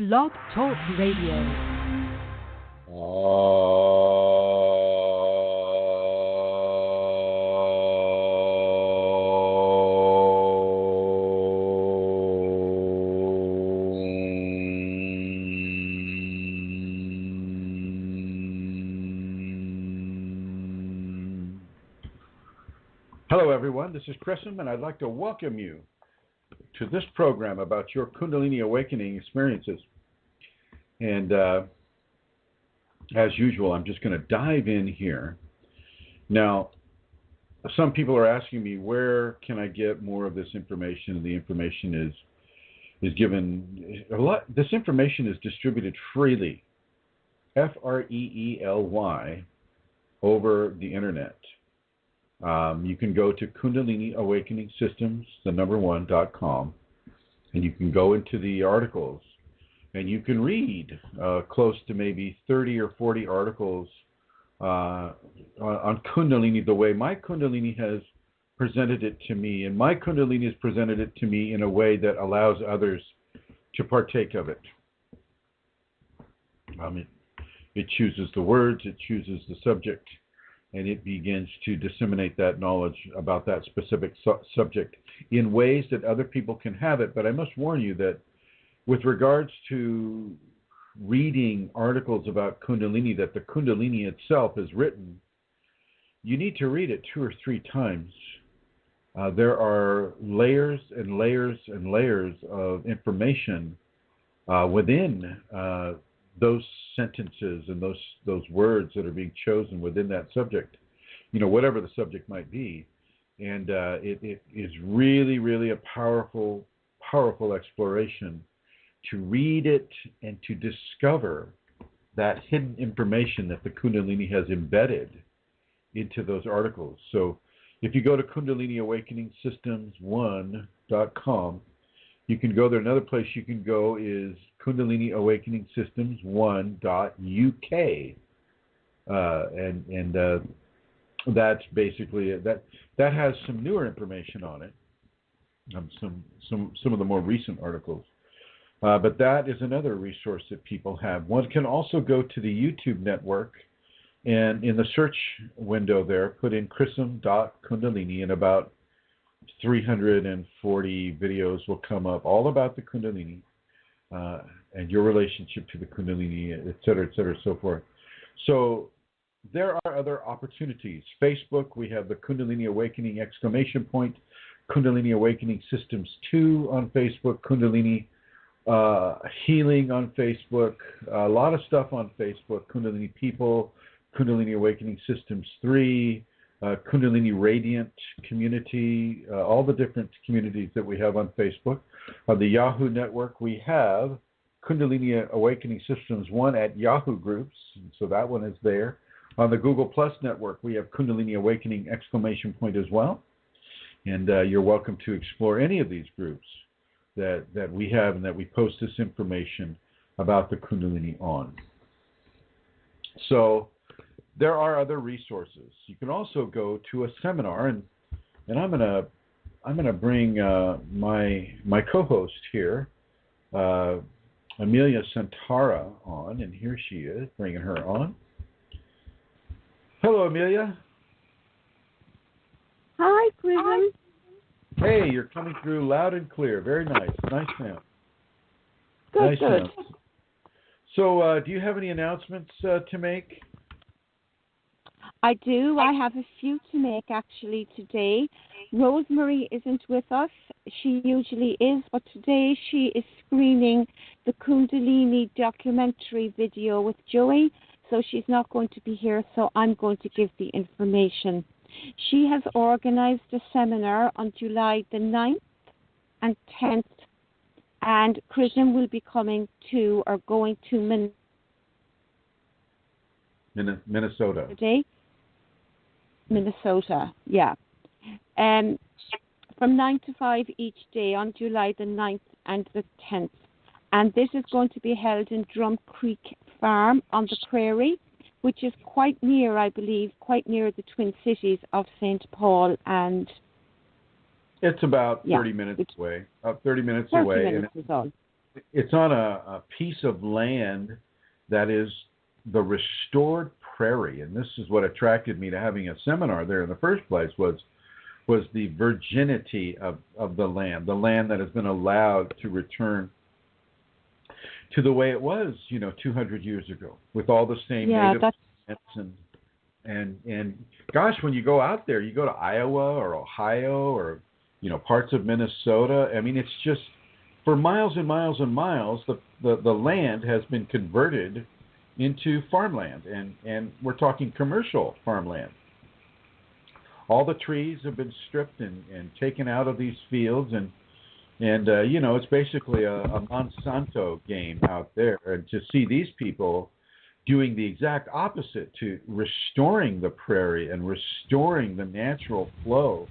Blog Talk Radio. Hello everyone, this is Chrism, and I'd like to welcome you to this program about your Kundalini awakening experiences. And as usual, I'm just going to dive in here. Now, some people are asking me, where can I get more of this information? And the information is given a lot. This information is distributed freely, freely, over the internet. You can go to Kundalini Awakening Systems, .com, and you can go into the articles, and you can read close to maybe 30 or 40 articles on Kundalini, the way my Kundalini has presented it to me, and my Kundalini has presented it to me in a way that allows others to partake of it. It chooses the words, it chooses the subject, and it begins to disseminate that knowledge about that specific subject in ways that other people can have it. But I must warn you that with regards to reading articles about Kundalini that the Kundalini itself has written, you need to read it 2 or 3 times. There are layers and layers and layers of information within those sentences and those words that are being chosen within that subject, whatever the subject might be. And it is really, really a powerful, powerful exploration to read it and to discover that hidden information that the Kundalini has embedded into those articles. So if you go to Kundalini Awakening Systems 1.com, you can go there. Another place you can go is Kundalini Awakening Systems 1.uk. And that's basically it. That has some newer information on it, some of the more recent articles. But that is another resource that people have. One can also go to the YouTube network, and in the search window there, put in Chrism.Kundalini, and about 340 videos will come up, all about the Kundalini and your relationship to the Kundalini, et cetera, so forth. So there are other opportunities. Facebook, we have the Kundalini Awakening ! Kundalini Awakening Systems 2 on Facebook, Kundalini Healing on Facebook, a lot of stuff on Facebook, Kundalini People, Kundalini Awakening Systems 3, Kundalini Radiant community, all the different communities that we have on Facebook. On the Yahoo network, we have Kundalini Awakening Systems 1 at Yahoo groups, so that one is there. On the Google Plus network, we have Kundalini Awakening ! As well. And you're welcome to explore any of these groups that we have and that we post this information about the Kundalini on. So there are other resources. You can also go to a seminar, and I'm gonna bring my co-host here, Amelia Santara, on, and here she is, bringing her on. Hello, Amelia. Hi, Chrism. Hey, you're coming through loud and clear. Very nice. Nice sound. Good. Sound. So, do you have any announcements to make? I do. I have a few to make actually today. Rosemary isn't with us. She usually is, but today she is screening the Kundalini documentary video with Joey, so she's not going to be here, so I'm going to give the information. She has organized a seminar on July the 9th and 10th, and Chrism will be coming to or going to Minnesota. Today? Minnesota, yeah. From 9 to 5 each day on July the 9th and the 10th. And this is going to be held in Drum Creek Farm on the Prairie, which is quite near, I believe, the Twin Cities of St. Paul and It's about 30 minutes away. 30 minutes away. Minutes is all. it's on a piece of land that is the restored prairie, and this is what attracted me to having a seminar there in the first place was the virginity of the land that has been allowed to return to the way it was, 200 years ago, with all the same native plants and gosh, when you go out there, you go to Iowa or Ohio or parts of Minnesota. I mean, it's just for miles and miles and miles, the land has been converted into farmland, and we're talking commercial farmland. All the trees have been stripped and taken out of these fields, and it's basically a Monsanto game out there. And to see these people doing the exact opposite to restoring the prairie and restoring the natural flow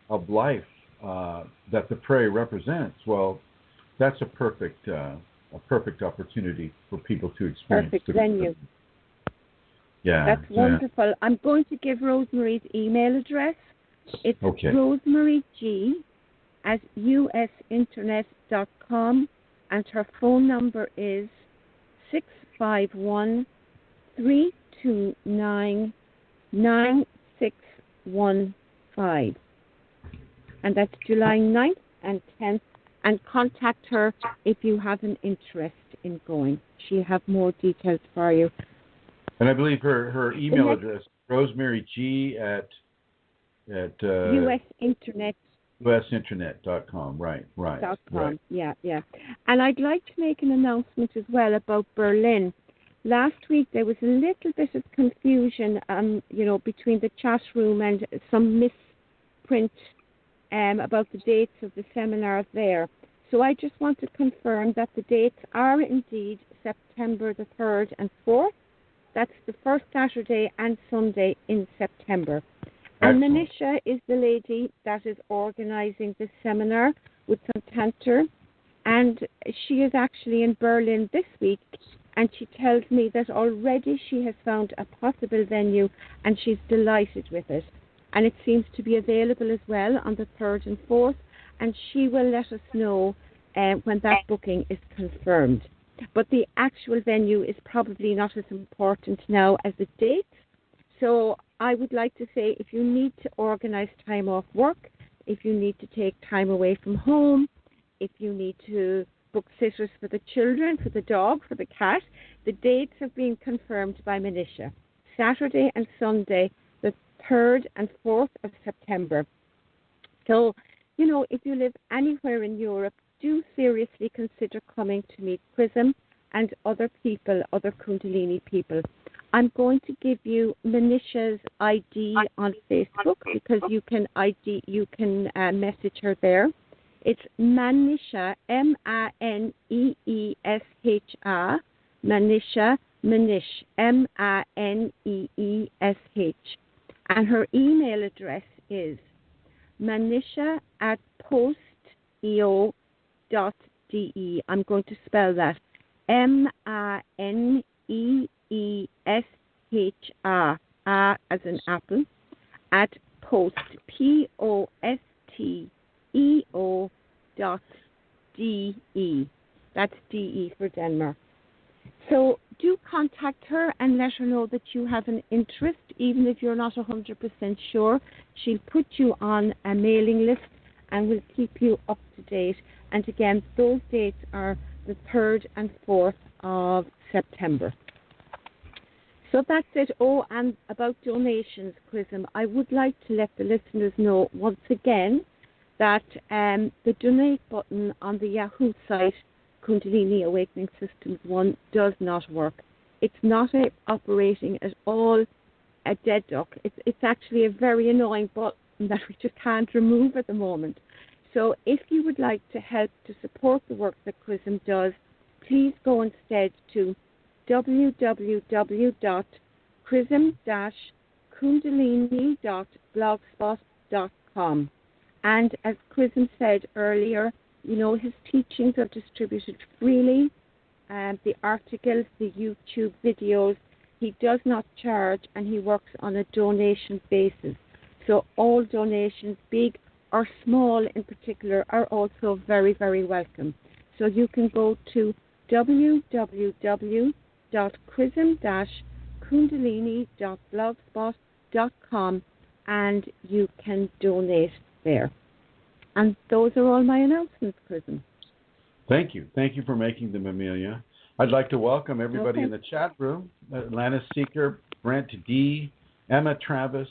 of life that the prairie represents, well, that's a perfect opportunity for people to experience. Perfect venue. Yeah, that's wonderful. Yeah. I'm going to give Rosemary's email address. It's rosemaryg@usinternet.com, and her phone number is 651-329-9615. And that's July 9th and 10th. And contact her if you have an interest in going. She'll have more details for you. And I believe her email address, rosemarygg at usinternet.com. Right. .com. Yeah. And I'd like to make an announcement as well about Berlin. Last week there was a little bit of confusion, between the chat room and some misprint about the dates of the seminar there. So I just want to confirm that the dates are indeed September the 3rd and 4th. That's the first Saturday and Sunday in September. And Manisha is the lady that is organizing this seminar with Santander, and she is actually in Berlin this week, and she tells me that already she has found a possible venue and she's delighted with it. And it seems to be available as well on the 3rd and 4th, and she will let us know when that booking is confirmed. But the actual venue is probably not as important now as the date. So I would like to say, if you need to organize time off work, if you need to take time away from home, if you need to book sitters for the children, for the dog, for the cat, the dates have been confirmed by Manisha. Saturday and Sunday, the 3rd and 4th of September. So, if you live anywhere in Europe, do seriously consider coming to meet Chrism and other people, other Kundalini people. I'm going to give you Manisha's ID on Facebook because you can message her there. It's Manisha, Maneesha, Manisha, Manish, Maneesh. And her email address is manisha@posteo.de. I'm going to spell that. Maneeshr, as an apple, at post, posteo.de. That's DE for Denmark. So do contact her and let her know that you have an interest, even if you're not 100% sure. She'll put you on a mailing list and will keep you up to date. And again, those dates are the 3rd and 4th of September. So that's it. Oh, and about donations, Chrism, I would like to let the listeners know once again that the donate button on the Yahoo site, Kundalini Awakening Systems 1, does not work. It's not operating at all a dead duck. It's actually a very annoying button that we just can't remove at the moment. So if you would like to help to support the work that Chrism does, please go instead to www.chrism-kundalini.blogspot.com. And as Chrism said earlier, his teachings are distributed freely. The articles, the YouTube videos, he does not charge, and he works on a donation basis. So all donations, big or small in particular, are also very, very welcome. So you can go to www.chrism-kundalini.blogspot.com and you can donate there. And those are all my announcements, Chrism. Thank you. Thank you for making them, Amelia. I'd like to welcome everybody in the chat room. Atlanta Seeker, Brent D., Emma Travis,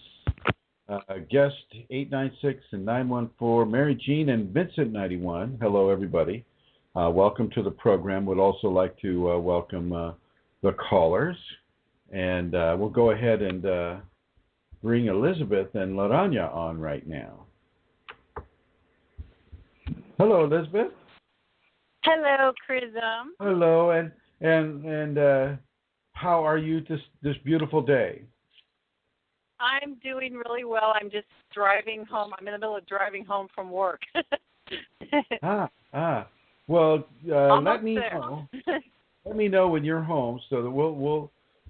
guest 896 and 914, Mary Jean and Vincent 91. Hello, everybody. Welcome to the program. Would also like to welcome the callers. And we'll go ahead and bring Elizabeth and Laranya on right now. Hello, Elizabeth. Hello, Chrism. Hello, and how are you this beautiful day? I'm doing really well. I'm just driving home. I'm in the middle of driving home from work. Well, let me there. know. Let me know when you're home, so that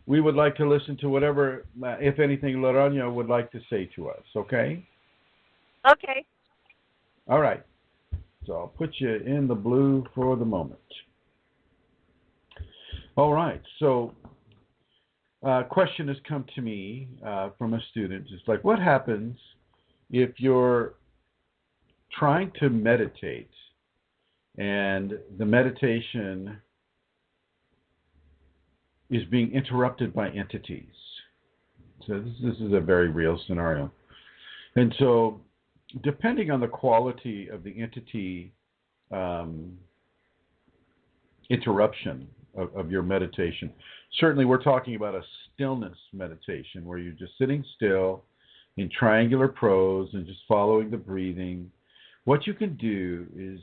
we would like to listen to whatever, if anything, Laranya would like to say to us. Okay. Okay. All right. So I'll put you in the blue for the moment. All right. So a question has come to me from a student. It's like, what happens if you're trying to meditate and the meditation is being interrupted by entities? So this is a very real scenario. And so depending on the quality of the entity interruption of your meditation, certainly we're talking about a stillness meditation where you're just sitting still in triangular pose and just following the breathing. What you can do is,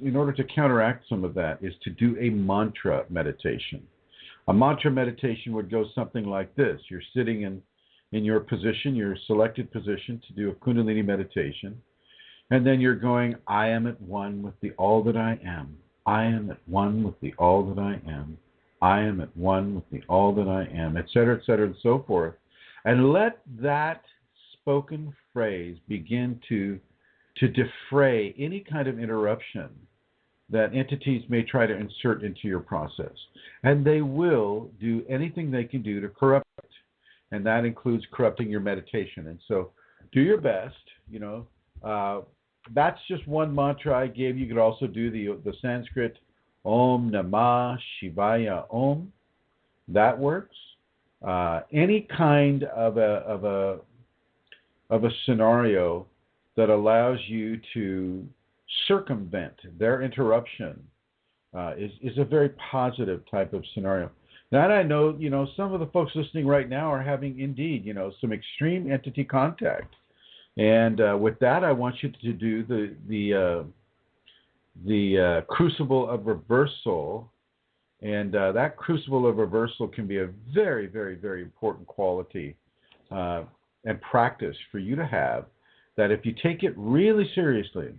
in order to counteract some of that, is to do a mantra meditation. A mantra meditation would go something like this. You're sitting in your position, your selected position to do a Kundalini meditation. And then you're going, I am at one with the all that I am. I am at one with the all that I am. I am at one with the all that I am, et cetera, and so forth. And let that spoken phrase begin to defray any kind of interruption that entities may try to insert into your process. And they will do anything they can do to corrupt it. And that includes corrupting your meditation. And so do your best, that's just one mantra I gave. You could also do the Sanskrit Om Namah Shivaya Om. That works. Any kind of a scenario that allows you to circumvent their interruption is a very positive type of scenario. Now, I know, some of the folks listening right now are having, indeed, some extreme entity contact. And with that, I want you to do the crucible of reversal. And that crucible of reversal can be a very, very, very important quality and practice for you to have, that if you take it really seriously,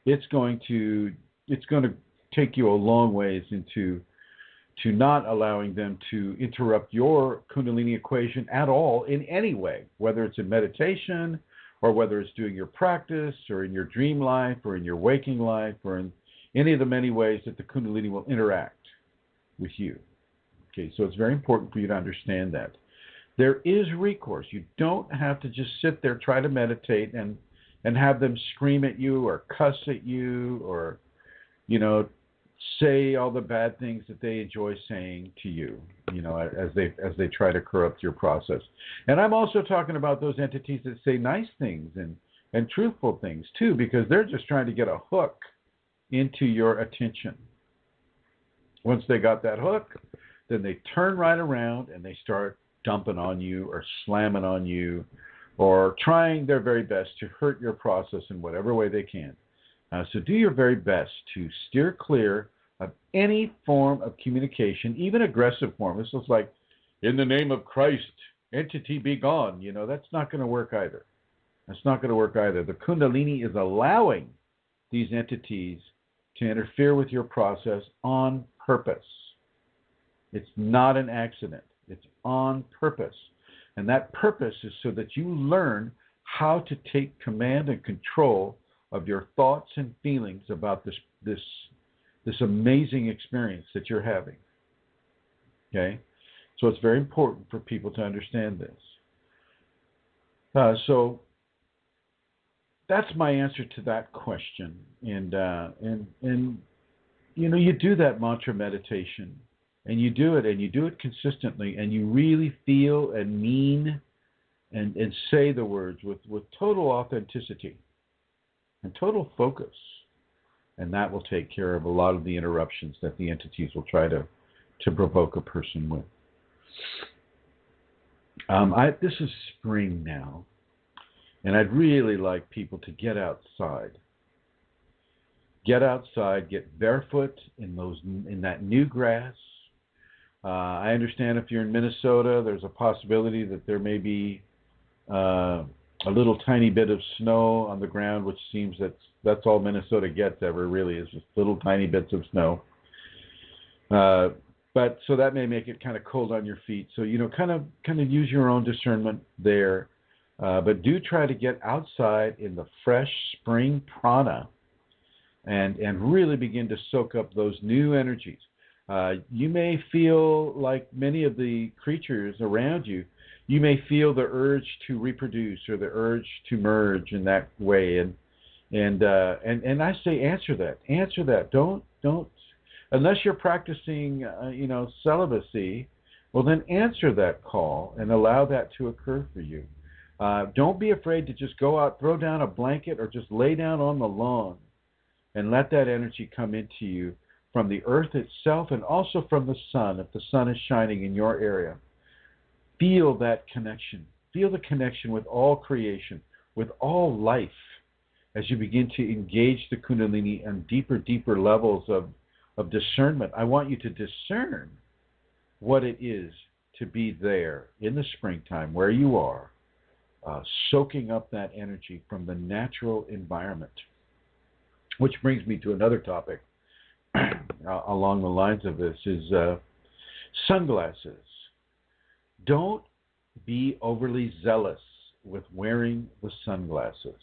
it's going to take you a long ways into not allowing them to interrupt your Kundalini equation at all in any way, whether it's in meditation or whether it's doing your practice or in your dream life or in your waking life or in any of the many ways that the Kundalini will interact with you. Okay, so it's very important for you to understand that. There is recourse. You don't have to just sit there, try to meditate and have them scream at you or cuss at you or, say all the bad things that they enjoy saying to you, as they try to corrupt your process. And I'm also talking about those entities that say nice things and truthful things too, because they're just trying to get a hook into your attention. Once they got that hook, then they turn right around and they start dumping on you or slamming on you or trying their very best to hurt your process in whatever way they can. So do your very best to steer clear of any form of communication, even aggressive form. This is like, in the name of Christ, entity be gone. That's not going to work either. That's not going to work either. The Kundalini is allowing these entities to interfere with your process on purpose. It's not an accident. It's on purpose. And that purpose is so that you learn how to take command and control of your thoughts and feelings about this this amazing experience that you're having. Okay? So it's very important for people to understand this. So that's my answer to that question. And you know, you do that mantra meditation, and you do it consistently, and you really feel and mean and say the words with total authenticity and total focus. And that will take care of a lot of the interruptions that the entities will try to provoke a person with. This is spring now, and I'd really like people to get outside. Get outside, get barefoot in that new grass. I understand if you're in Minnesota, there's a possibility that there may be a little tiny bit of snow on the ground, which seems that's all Minnesota gets ever, really, is just little tiny bits of snow. But so that may make it kind of cold on your feet. So, you know, kind of use your own discernment there. But do try to get outside in the fresh spring prana and really begin to soak up those new energies. You may feel like many of the creatures around you, you may feel the urge to reproduce or the urge to merge in that way. And I say answer that. Don't, unless you're practicing, celibacy, well then answer that call and allow that to occur for you. Don't be afraid to just go out, throw down a blanket, or just lay down on the lawn and let that energy come into you from the earth itself and also from the sun, if the sun is shining in your area. Feel that connection. Feel the connection with all creation, with all life, as you begin to engage the Kundalini on deeper levels of discernment. I want you to discern what it is to be there in the springtime where you are, soaking up that energy from the natural environment. Which brings me to another topic along the lines of this is sunglasses. Don't be overly zealous with wearing the sunglasses.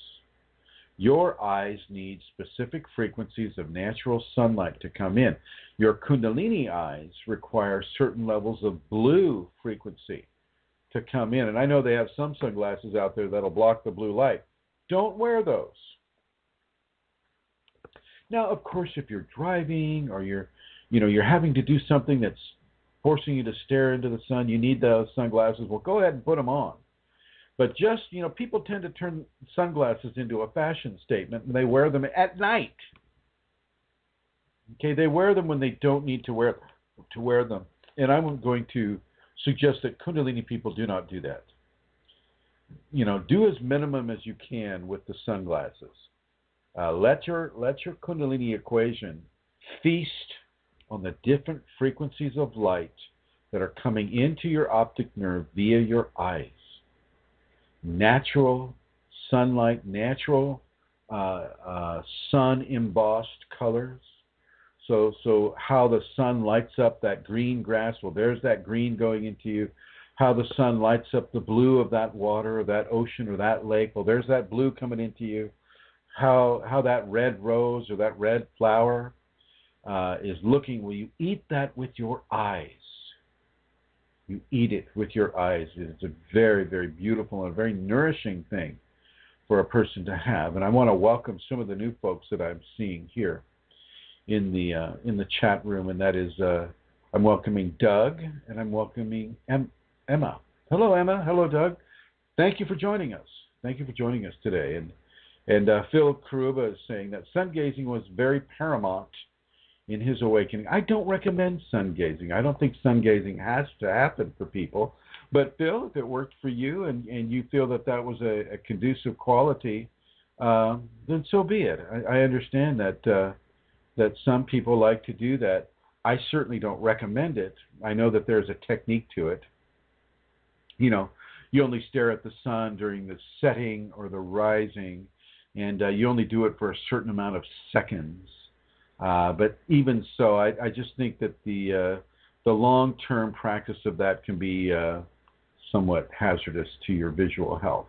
Your eyes need specific frequencies of natural sunlight to come in. Your Kundalini eyes require certain levels of blue frequency to come in. And I know they have some sunglasses out there that'll block the blue light. Don't wear those. Now, of course, if you're driving or you're having to do something that's forcing you to stare into the sun, you need those sunglasses. Well, go ahead and put them on. But just, people tend to turn sunglasses into a fashion statement, and they wear them at night. Okay, they wear them when they don't need to wear them. And I'm going to suggest that Kundalini people do not do that. Do as minimum as you can with the sunglasses. Let your Kundalini equation feast on the different frequencies of light that are coming into your optic nerve via your eyes. Natural sunlight, natural sun-embossed colors. So how the sun lights up that green grass, well, there's that green going into you. How the sun lights up the blue of that water or that ocean or that lake, well, there's that blue coming into you. How that red rose or that red flower is looking, well, you eat that with your eyes. You eat it with your eyes. It's a very, very beautiful and very nourishing thing for a person to have. And I want to welcome some of the new folks that I'm seeing here in the chat room, and that is I'm welcoming Doug and I'm welcoming Emma. Hello, Emma. Hello, Doug. Thank you for joining us. Thank you for joining us today. And Phil Karuba is saying that sun gazing was very paramount in his awakening. I don't recommend sun gazing. I don't think sun gazing has to happen for people. But Phil, if it worked for you and you feel that was a conducive quality, then so be it. I understand that some people like to do that. I certainly don't recommend it. I know that there's a technique to it. You only stare at the sun during the setting or the rising, and you only do it for a certain amount of seconds. But even so, I just think that the long-term practice of that can be somewhat hazardous to your visual health.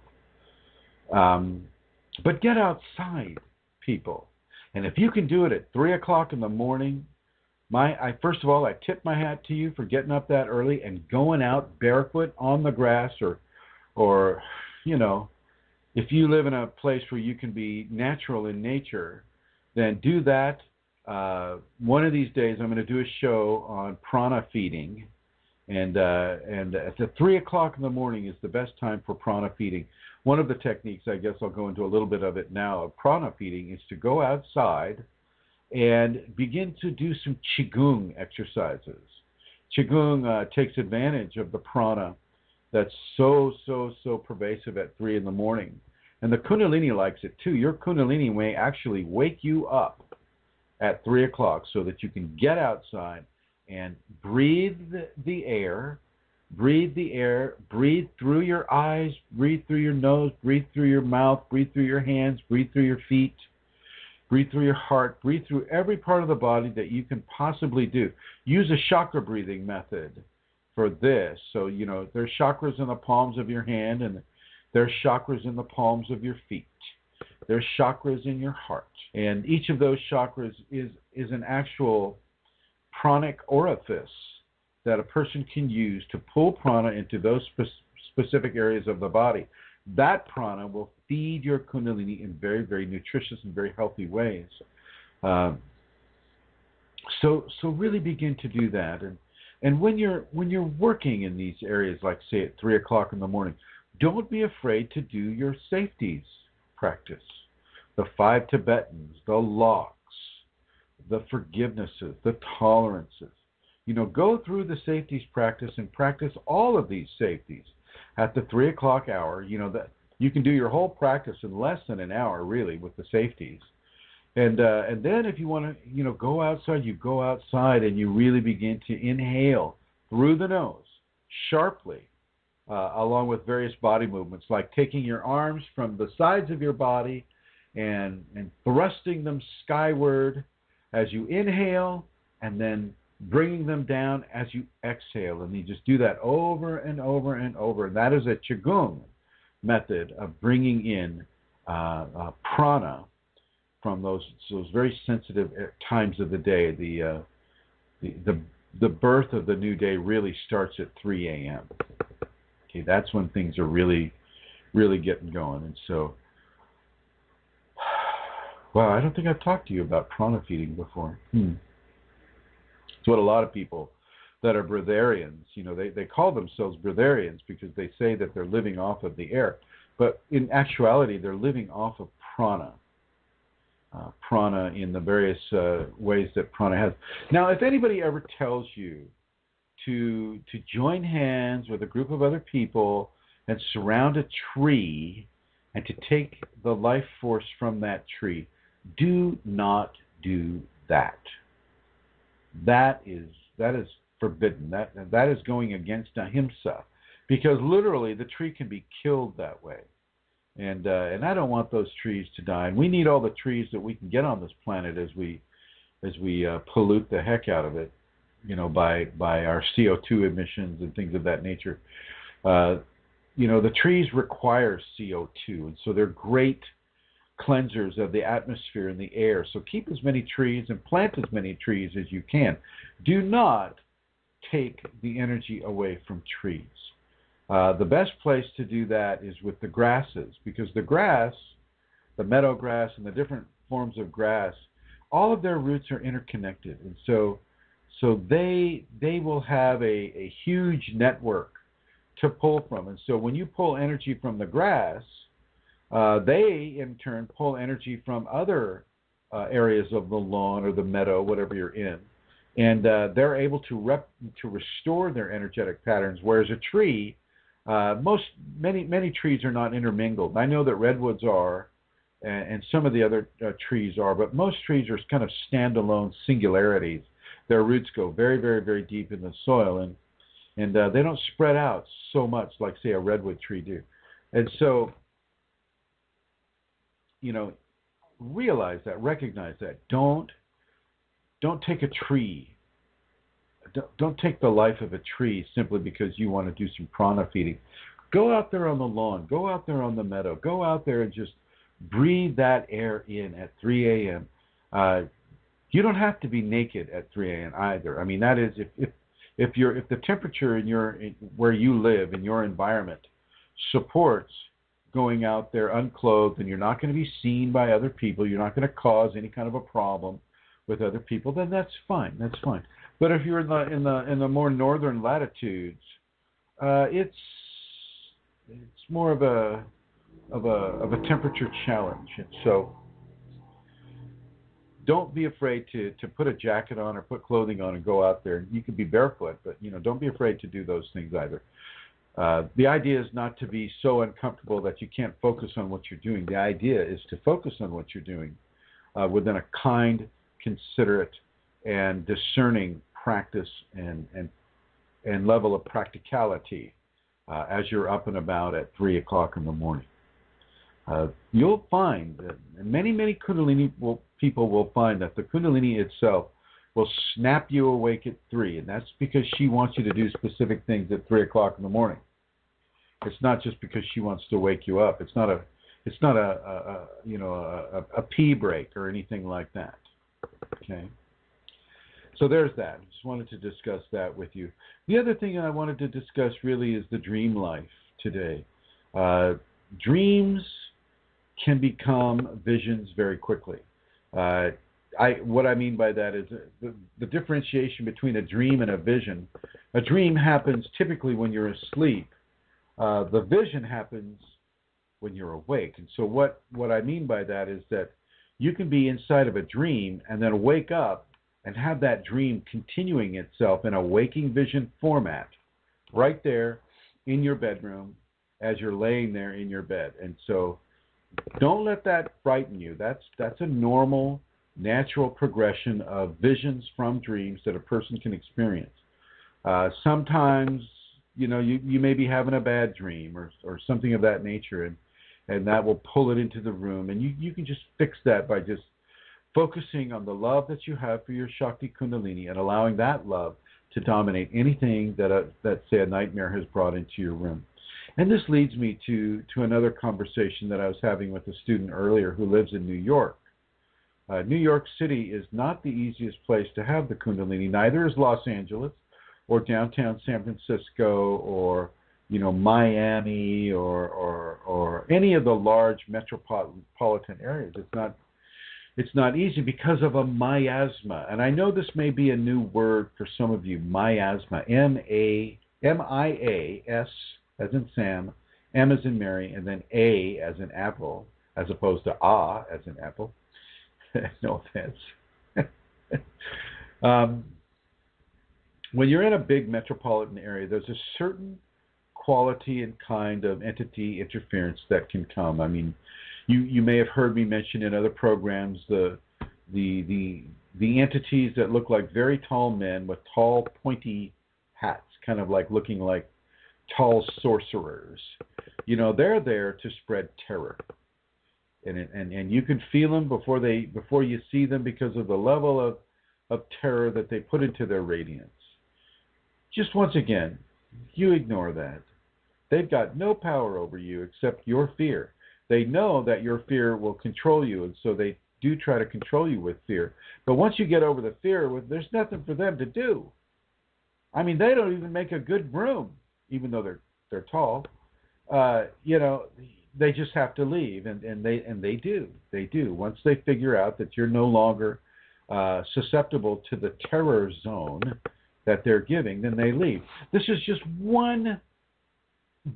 But get outside, people. And if you can do it at 3 o'clock in the morning, First of all, I tip my hat to you for getting up that early and going out barefoot on the grass, or if you live in a place where you can be natural in nature, then do that. One of these days, I'm going to do a show on prana feeding, and at 3 o'clock in the morning is the best time for prana feeding. One of the techniques, I guess I'll go into a little bit of it now, of prana feeding is to go outside and begin to do some qigong exercises. Qigong takes advantage of the prana that's so pervasive at 3 in the morning. And the Kundalini likes it too. Your Kundalini may actually wake you up at 3 o'clock so that you can get outside and breathe the air, breathe through your eyes, breathe through your nose, breathe through your mouth, breathe through your hands, breathe through your feet, breathe through your heart, breathe through every part of the body that you can possibly do. Use a chakra breathing method for this. So, there's chakras in the palms of your hand, and there's chakras in the palms of your feet. There's chakras in your heart. And each of those chakras is an actual pranic orifice that a person can use to pull prana into those specific areas of the body. That prana will feed your Kundalini in very, very nutritious and very healthy ways. So really begin to do that. And when you're working in these areas, like say at 3 o'clock in the morning, don't be afraid to do your safeties practice. The 5 Tibetans, the locks, the forgivenesses, the tolerances. Go through the safeties practice and practice all of these safeties at the 3 o'clock hour. That you can do your whole practice in less than an hour, really, with the safeties. And then if you want to, go outside, you go outside and you really begin to inhale through the nose, sharply, along with various body movements, like taking your arms from the sides of your body and thrusting them skyward as you inhale, and then bringing them down as you exhale. And you just do that over and over and over. And that is a qigong method of bringing in prana from those very sensitive times of the day. The birth of the new day really starts at 3 a.m. Okay, that's when things are really, really getting going. And so, wow, I don't think I've talked to you about prana feeding before. It's what a lot of people that are breatharians, they call themselves breatharians because they say that they're living off of the air. But in actuality, they're living off of prana. Prana in the various ways that prana has. Now, if anybody ever tells you to join hands with a group of other people and surround a tree and to take the life force from that tree, do not do that. That is forbidden. That is going against ahimsa, because literally the tree can be killed that way. And I don't want those trees to die. And we need all the trees that we can get on this planet as we pollute the heck out of it, by our CO2 emissions and things of that nature. The trees require CO2, and so they're great cleansers of the atmosphere and the air. So keep as many trees and plant as many trees as you can. Do not take the energy away from trees. The best place to do that is with the grasses, because the grass, the meadow grass and the different forms of grass, all of their roots are interconnected. And so they will have a huge network to pull from. And so when you pull energy from the grass, they in turn pull energy from other areas of the lawn or the meadow, whatever you're in. And they're able to restore their energetic patterns, whereas a tree, many trees are not intermingled. I know that redwoods are, and some of the other trees are, but most trees are kind of standalone singularities. Their roots go very, very, very deep in the soil, and they don't spread out so much like, say, a redwood tree do. And so, realize that, recognize that. Don't take a tree. Don't take the life of a tree simply because you want to do some prana feeding. Go out there on the lawn. Go out there on the meadow. Go out there and just breathe that air in at 3 a.m. You don't have to be naked at 3 a.m. either. I mean, that is if the temperature where you live in your environment supports going out there unclothed, and you're not going to be seen by other people, you're not going to cause any kind of a problem with other people, then that's fine. That's fine. But if you're in the more northern latitudes, it's more of a temperature challenge. And so don't be afraid to put a jacket on or put clothing on and go out there. You can be barefoot, but don't be afraid to do those things either. The idea is not to be so uncomfortable that you can't focus on what you're doing. The idea is to focus on what you're doing within a kind, considerate, and discerning practice and level of practicality as you're up and about at 3 o'clock in the morning. You'll find that many Kundalini people will find that the Kundalini itself will snap you awake at 3, and that's because she wants you to do specific things at 3 o'clock in the morning. It's not just because she wants to wake you up. It's not a pee break or anything like that. Okay. So there's that. I just wanted to discuss that with you. The other thing I wanted to discuss really is the dream life today. Dreams can become visions very quickly. What I mean by that is the differentiation between a dream and a vision. A dream happens typically when you're asleep. The vision happens when you're awake. And so what I mean by that is that you can be inside of a dream and then wake up and have that dream continuing itself in a waking vision format right there in your bedroom as you're laying there in your bed. And so don't let that frighten you. That's a normal, natural progression of visions from dreams that a person can experience. Sometimes, you may be having a bad dream or something of that nature, and that will pull it into the room. And you can just fix that by just focusing on the love that you have for your Shakti Kundalini and allowing that love to dominate anything that say, a nightmare has brought into your room. And this leads me to another conversation that I was having with a student earlier who lives in New York. New York City is not the easiest place to have the Kundalini. Neither is Los Angeles or downtown San Francisco or Miami or any of the large metropolitan areas. It's not easy because of a miasma. And I know this may be a new word for some of you, miasma, M-I-A-S as in Sam, M as in Mary, and then A as in apple, as opposed to A as in apple. No offense. When you're in a big metropolitan area, there's a certain quality and kind of entity interference that can come. I mean, you may have heard me mention in other programs the entities that look like very tall men with tall, pointy hats, kind of like looking like tall sorcerers. They're there to spread terror. And you can feel them before you see them because of the level of terror that they put into their radiance. Just once again, you ignore that. They've got no power over you except your fear. They know that your fear will control you, and so they do try to control you with fear. But once you get over the fear, there's nothing for them to do. I mean, they don't even make a good broom, even though they're tall. They just have to leave, and they do. They do. Once they figure out that you're no longer susceptible to the terror zone that they're giving, then they leave. This is just one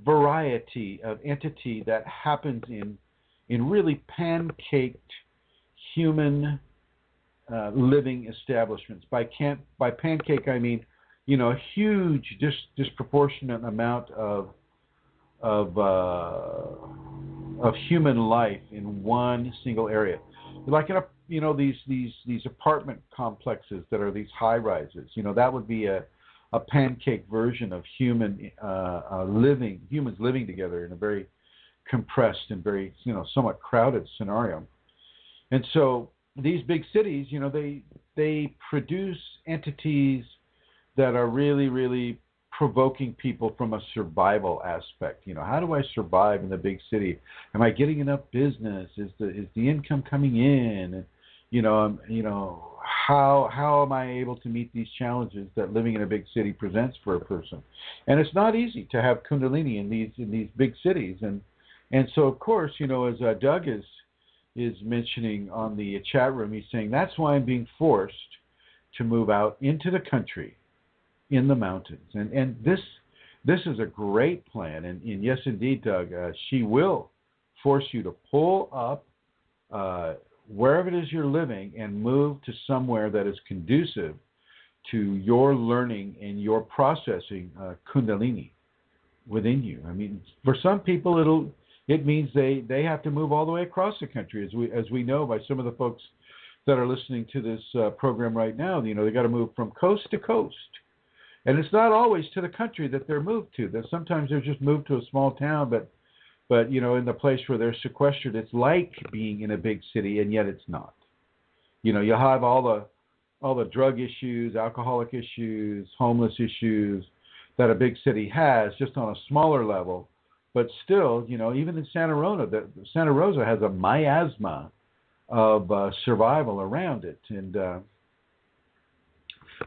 variety of entity that happens in really pancaked human living establishments. By pancake, I mean, a huge disproportionate amount of human life in one single area. Like these apartment complexes that are these high rises. That would be a pancake version of humans living together in a very compressed and very somewhat crowded scenario. And so these big cities, they produce entities that are really, really provoking people from a survival aspect. How do I survive in the big city? Am I getting enough business? Is the income coming in? And How am I able to meet these challenges that living in a big city presents for a person? And it's not easy to have Kundalini in these big cities, and so of course, as Doug is mentioning on the chat room, he's saying that's why I'm being forced to move out into the country, in the mountains, and this is a great plan, and yes, indeed, Doug, she will force you to pull up wherever it is you're living and move to somewhere that is conducive to your learning and your processing Kundalini within you. I mean, for some people, it means they have to move all the way across the country, as we know by some of the folks that are listening to this program right now. They got to move from coast to coast, and it's not always to the country that they're moved to. That sometimes they're just moved to a small town, but in the place where they're sequestered, it's like being in a big city, and yet it's not. You'll have all the drug issues, alcoholic issues, homeless issues that a big city has, just on a smaller level. But still, even in Santa Rosa has a miasma of survival around it, and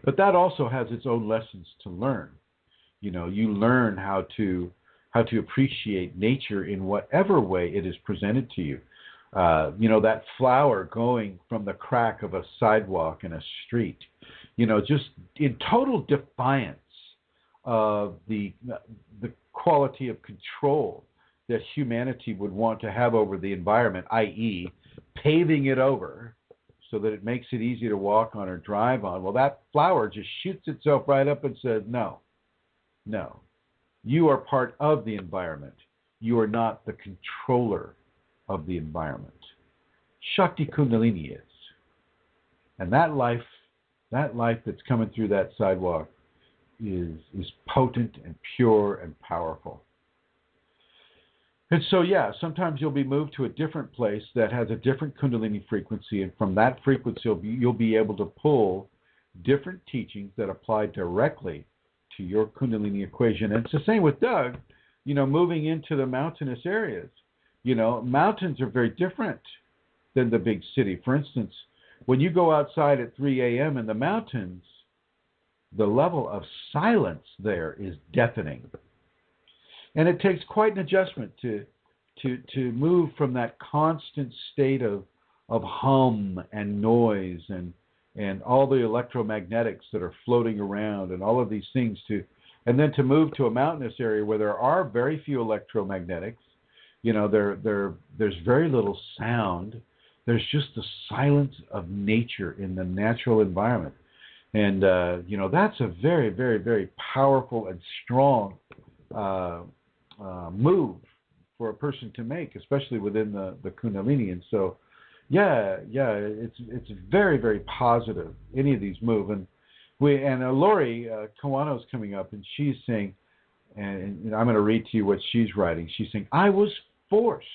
but that also has its own lessons to learn. You learn how to appreciate nature in whatever way it is presented to you. That flower going from the crack of a sidewalk in a street, just in total defiance of the quality of control that humanity would want to have over the environment, i.e., paving it over so that it makes it easy to walk on or drive on. Well, that flower just shoots itself right up and says, no. You are part of the environment. You are not the controller of the environment. Shakti Kundalini is. And that life that's coming through that sidewalk is potent and pure and powerful. And so, sometimes you'll be moved to a different place that has a different Kundalini frequency, and from that frequency, you'll be able to pull different teachings that apply directly to your Kundalini equation. And it's the same with Doug, moving into the mountainous areas. Mountains are very different than the big city. For instance, when you go outside at 3 a.m. in the mountains, the level of silence there is deafening. And it takes quite an adjustment to move from that constant state of hum and noise and all the electromagnetics that are floating around and all of these things and then to move to a mountainous area where there are very few electromagnetics. There's very little sound. There's just the silence of nature in the natural environment. And, that's a very, very, very powerful and strong move for a person to make, especially within the Kundalini. And so, it's very, very positive, any of these move. And Lori Kawano's coming up, and she's saying, and I'm going to read to you what she's writing. She's saying, I was forced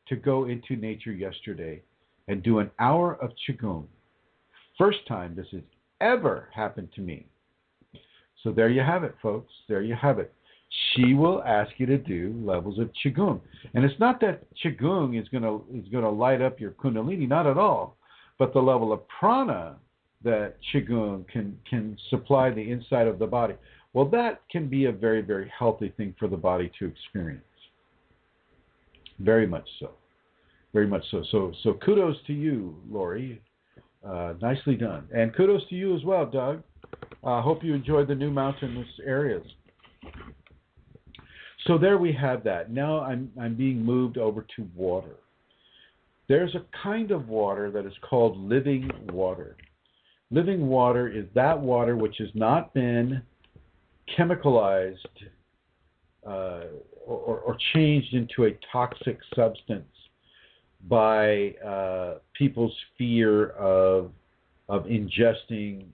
to go into nature yesterday and do an hour of Qigong. First time this has ever happened to me. So there you have it, folks. There you have it. She will ask you to do levels of Qigong. And it's not that Qigong is going to light up your Kundalini, not at all. But the level of prana that Qigong can supply the inside of the body, well, that can be a very, very healthy thing for the body to experience. Very much so. Very much so. So kudos to you, Lori. Nicely done. And kudos to you as well, Doug. Hope you enjoyed the new mountainous areas. So there we have that. Now I'm being moved over to water. There's a kind of water that is called living water. Living water is that water which has not been chemicalized or changed into a toxic substance by people's fear of ingesting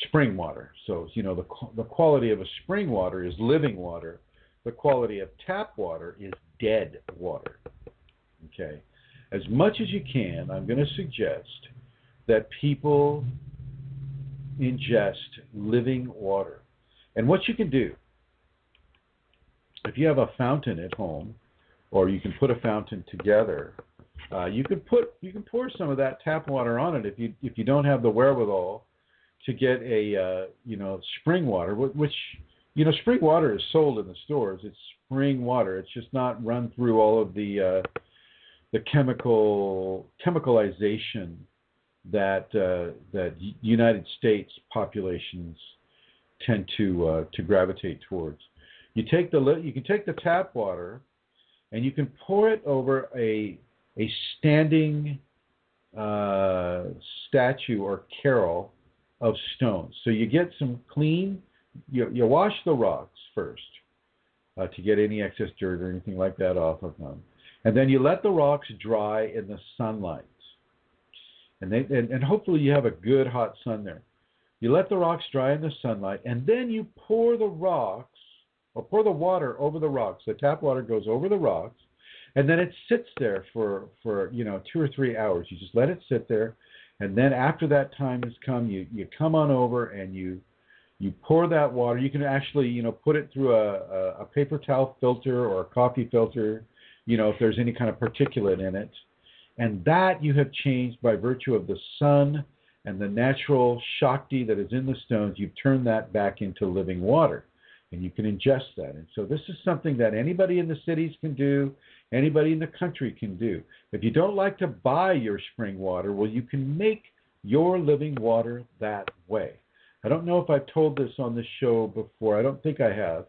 spring water. So, the quality of a spring water is living water. The quality of tap water is dead water. Okay? As much as you can, I'm going to suggest that people ingest living water. And what you can do, if you have a fountain at home, or you can put a fountain together You can pour some of that tap water on it if you don't have the wherewithal to get a spring water, which spring water is sold in the stores. It's spring water. It's just not run through all of the chemicalization that United States populations tend to gravitate towards. You can take the tap water and you can pour it over a standing statue or carrel of stones. So you get some clean. You wash the rocks first to get any excess dirt or anything like that off of them, and then you let the rocks dry in the sunlight. And hopefully you have a good hot sun there. You let the rocks dry in the sunlight, and then you pour the rocks or pour the water over the rocks. The tap water goes over the rocks, and then it sits there for 2 or 3 hours. You just let it sit there, and then after that time has come, you come on over and you pour that water. You can actually put it through a paper towel filter or a coffee filter, if there's any kind of particulate in it. And that you have changed by virtue of the sun and the natural Shakti that is in the stones. You've turned that back into living water, and you can ingest that. And so this is something that anybody in the cities can do, anybody in the country can do. If you don't like to buy your spring water, well, you can make your living water that way. I don't know if I've told this on this show before. I don't think I have,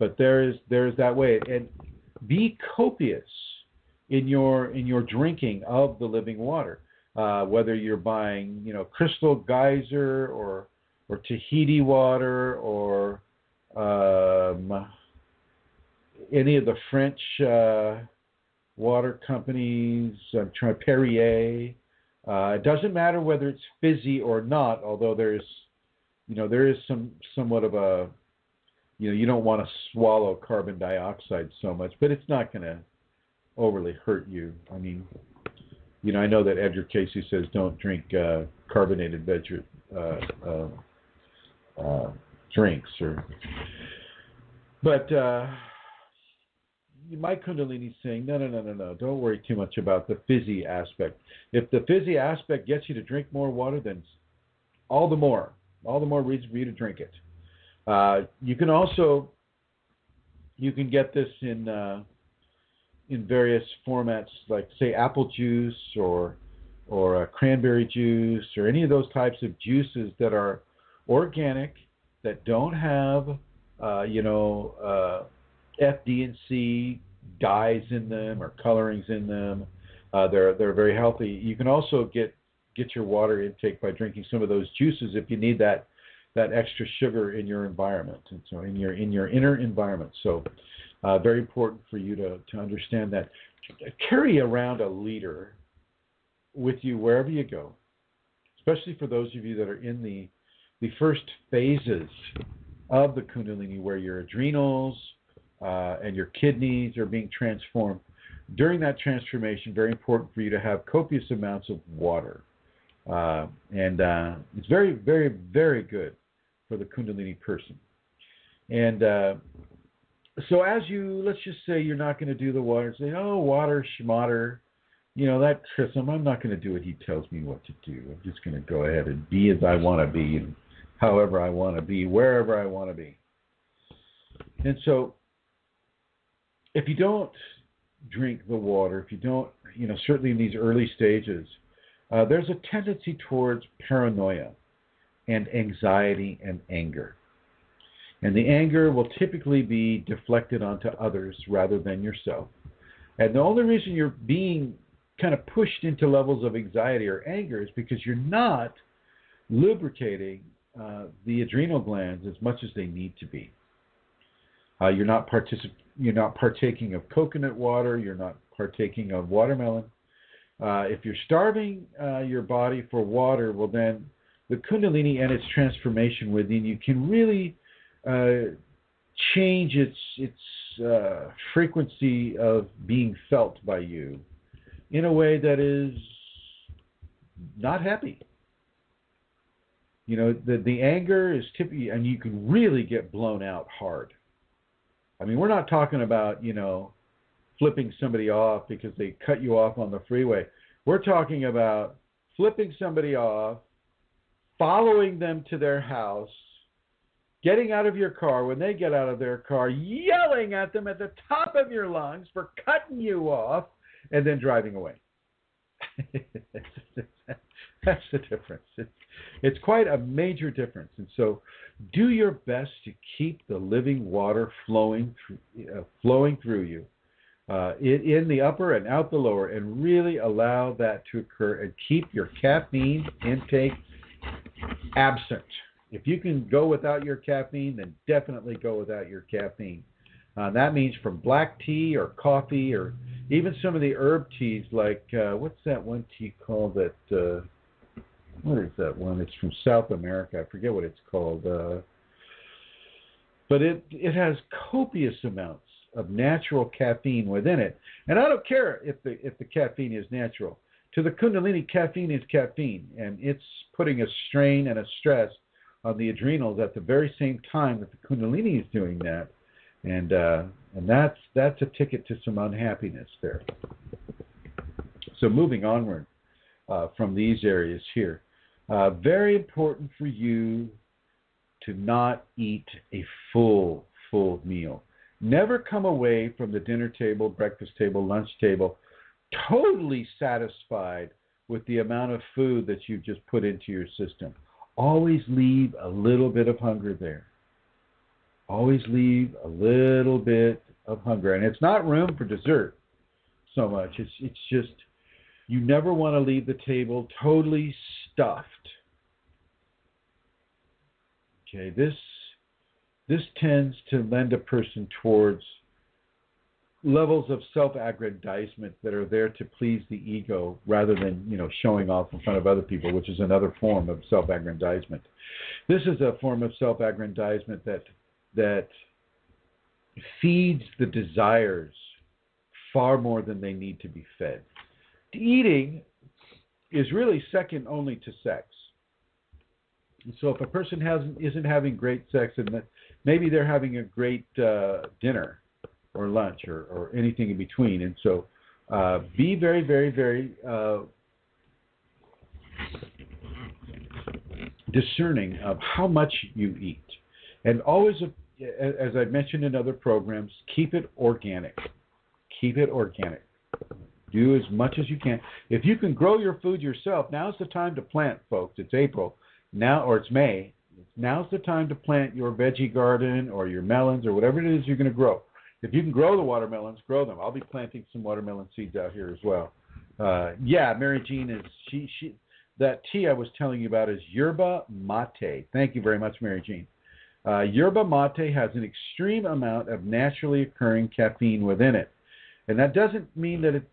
but there is that way. And be copious in your drinking of the living water, whether you're buying Crystal Geyser or Tahiti water or any of the French water companies. I'm trying Perrier. It doesn't matter whether it's fizzy or not, although there is somewhat of a you don't want to swallow carbon dioxide so much, but it's not going to overly hurt you. I mean, I know that Edgar Casey says don't drink carbonated drinks, but my Kundalini is saying no. Don't worry too much about the fizzy aspect. If the fizzy aspect gets you to drink more water, then all the more reason for you to drink it. You can get this in various formats, like say apple juice or cranberry juice or any of those types of juices that are organic, that don't have FD&C dyes in them or colorings in them. They're very healthy. You can also get your water intake by drinking some of those juices if you need that extra sugar in your environment, and so in your inner environment. So very important for you to understand that. Carry around a liter with you wherever you go, especially for those of you that are in the first phases of the Kundalini, where your adrenals and your kidneys are being transformed. During that transformation, very important for you to have copious amounts of water. And it's very, very, very good for the Kundalini person. And so as let's just say you're not going to do the water, say, oh, water, schmatter, that Chrism, I'm not going to do what he tells me what to do. I'm just going to go ahead and be as I want to be, and however I want to be, wherever I want to be. And so if you don't drink the water, if you don't, certainly in these early stages, there's a tendency towards paranoia and anxiety and anger. And the anger will typically be deflected onto others rather than yourself. And the only reason you're being kind of pushed into levels of anxiety or anger is because you're not lubricating the adrenal glands as much as they need to be. You're not partaking of coconut water. You're not partaking of watermelon. If you're starving your body for water, well then the Kundalini and its transformation within you can really change its frequency of being felt by you in a way that is not happy. The anger is typically, and you can really get blown out hard. I mean, we're not talking about, flipping somebody off because they cut you off on the freeway. We're talking about flipping somebody off, following them to their house, getting out of your car when they get out of their car, yelling at them at the top of your lungs for cutting you off, and then driving away. That's the difference. It's quite a major difference. And so do your best to keep the living water flowing through you in the upper and out the lower, and really allow that to occur, and keep your caffeine intake absent. If you can go without your caffeine, then definitely go without your caffeine. That means from black tea or coffee, or even some of the herb teas, like what's that one tea called? What is that one? It's from South America. I forget what it's called. But it has copious amounts of natural caffeine within it. And I don't care if the caffeine is natural. To the Kundalini, caffeine is caffeine, and it's putting a strain and a stress on the adrenals at the very same time that the Kundalini is doing that. And that's a ticket to some unhappiness there. So moving onward from these areas here, very important for you to not eat a full meal. Never come away from the dinner table, breakfast table, lunch table totally satisfied with the amount of food that you just put into your system. Always leave a little bit of hunger there. Always leave a little bit of hunger. And it's not room for dessert so much. It's just, you never want to leave the table totally stuffed. Okay, this tends to lend a person towards levels of self-aggrandizement that are there to please the ego, rather than, showing off in front of other people, which is another form of self-aggrandizement. This is a form of self-aggrandizement that feeds the desires far more than they need to be fed. Eating is really second only to sex. So if a person isn't having great sex, and maybe they're having a great dinner or lunch or anything in between. And so be very, very, very discerning of how much you eat. And always, as I've mentioned in other programs, keep it organic. Keep it organic. Do as much as you can. If you can grow your food yourself, now's the time to plant, folks. It's April now, or it's May. Now's the time to plant your veggie garden or your melons or whatever it is you're going to grow. If you can grow the watermelons, grow them. I'll be planting some watermelon seeds out here as well. Mary Jean is she. That tea I was telling you about is yerba mate. Thank you very much, Mary Jean. Yerba mate has an extreme amount of naturally occurring caffeine within it. And that doesn't mean that it's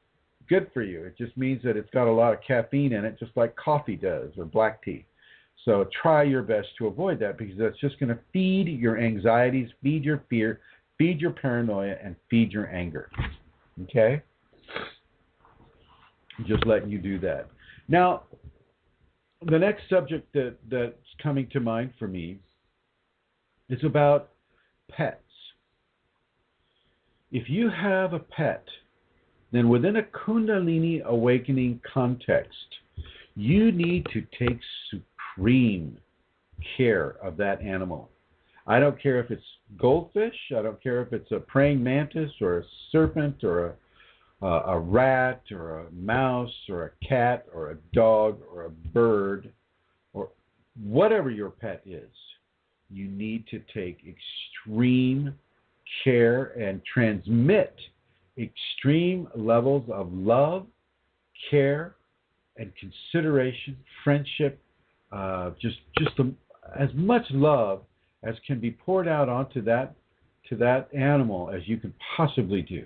good for you. It just means that it's got a lot of caffeine in it, just like coffee does or black tea. So try your best to avoid that, because that's just going to feed your anxieties, feed your fear, feed your paranoia, and feed your anger. Okay? Just letting you do that. Now, the next subject that's coming to mind for me is about pets. If you have a pet, then within a Kundalini awakening context, you need to take supreme care of that animal. I don't care if it's goldfish, I don't care if it's a praying mantis or a serpent or a rat or a mouse or a cat or a dog or a bird or whatever your pet is. You need to take extreme care and transmit extreme levels of love, care, and consideration, friendship, as much love as can be poured out onto that animal as you can possibly do.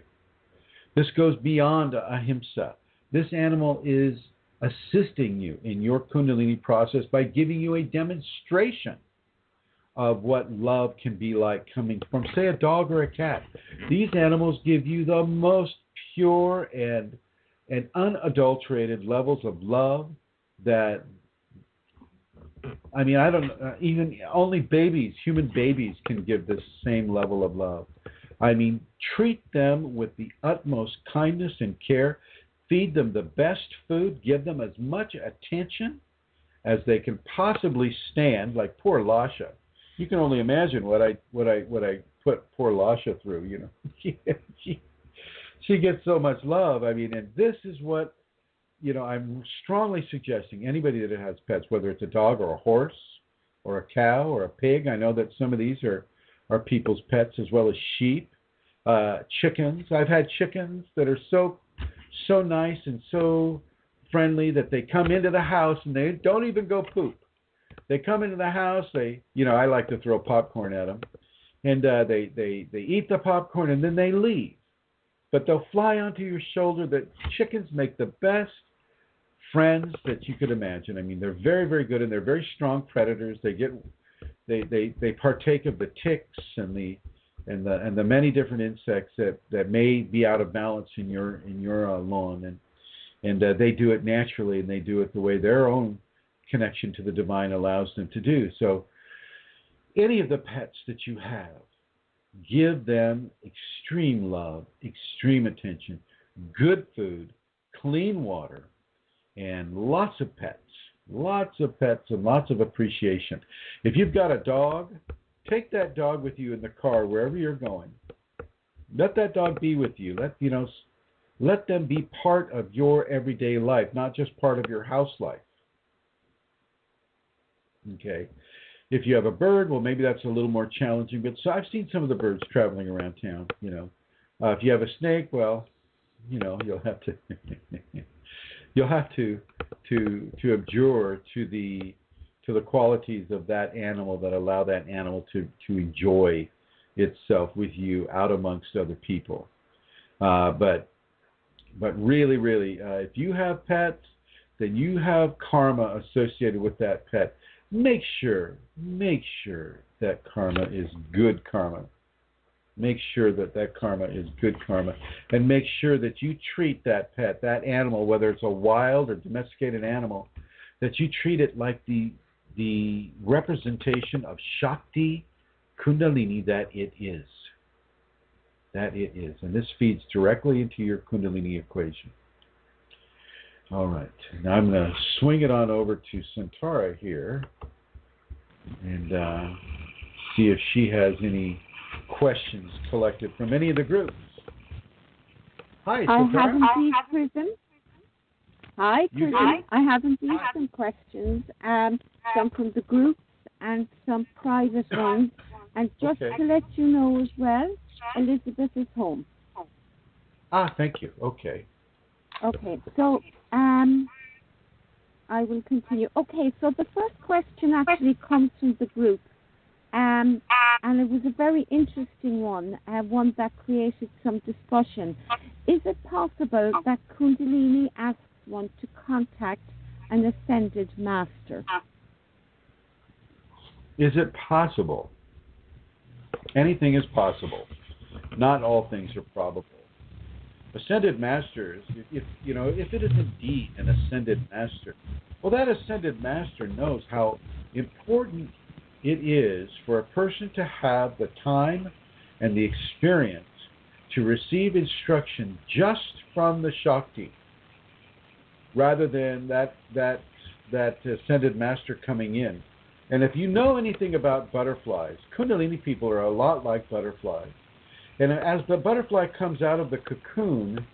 This goes beyond ahimsa. This animal is assisting you in your Kundalini process by giving you a demonstration of what love can be like coming from, say, a dog or a cat. These animals give you the most pure and unadulterated levels of love that, even only babies, human babies, can give this same level of love. I mean, treat them with the utmost kindness and care. Feed them the best food. Give them as much attention as they can possibly stand. Like poor Lasha, you can only imagine what I put poor Lasha through. You know, she gets so much love. I mean, and this is what, you know, I'm strongly suggesting anybody that has pets, whether it's a dog or a horse or a cow or a pig. I know that some of these are people's pets, as well as sheep, chickens. I've had chickens that are so nice and so friendly that they come into the house and they don't even go poop. They come into the house. I like to throw popcorn at them, and they eat the popcorn and then they leave. But they'll fly onto your shoulder. The chickens make the best friends that you could imagine. I mean, they're very, very good, and they're very strong predators. They partake of the ticks and the many different insects that may be out of balance in your lawn, and they do it naturally, and they do it the way their own connection to the divine allows them to do. So, any of the pets that you have, give them extreme love, extreme attention, good food, clean water, and lots of pets and lots of appreciation. If you've got a dog, take that dog with you in the car wherever you're going. Let that dog be with you. Let them be part of your everyday life, not just part of your house life. Okay. If you have a bird, well, maybe that's a little more challenging. But so I've seen some of the birds traveling around town. If you have a snake, well, you'll have to abjure to the qualities of that animal that allow that animal to enjoy itself with you out amongst other people. But really, if you have pets, then you have karma associated with that pet. Make sure that karma is good karma. Make sure that karma is good karma. And make sure that you treat that pet, that animal, whether it's a wild or domesticated animal, that you treat it like the representation of Shakti, Kundalini that it is. That it is. And this feeds directly into your Kundalini equation. All right. Now I'm going to swing it on over to Santara here and see if she has any questions collected from any of the groups. Hi, Santara. I have indeed, Chrism. Hi, Chrism. I have indeed some questions, some from the groups and some private ones. And just to let you know as well, Elizabeth is home. Thank you. Okay. Okay, so I will continue. Okay, so the first question actually comes from the group, and it was a very interesting one that created some discussion. Is it possible that Kundalini asks one to contact an ascended master? Is it possible? Anything is possible. Not all things are probable. Ascended masters, if it is indeed an ascended master, well, that ascended master knows how important it is for a person to have the time and the experience to receive instruction just from the Shakti, rather than that ascended master coming in. And if you know anything about butterflies, Kundalini people are a lot like butterflies. And as the butterfly comes out of the cocoon,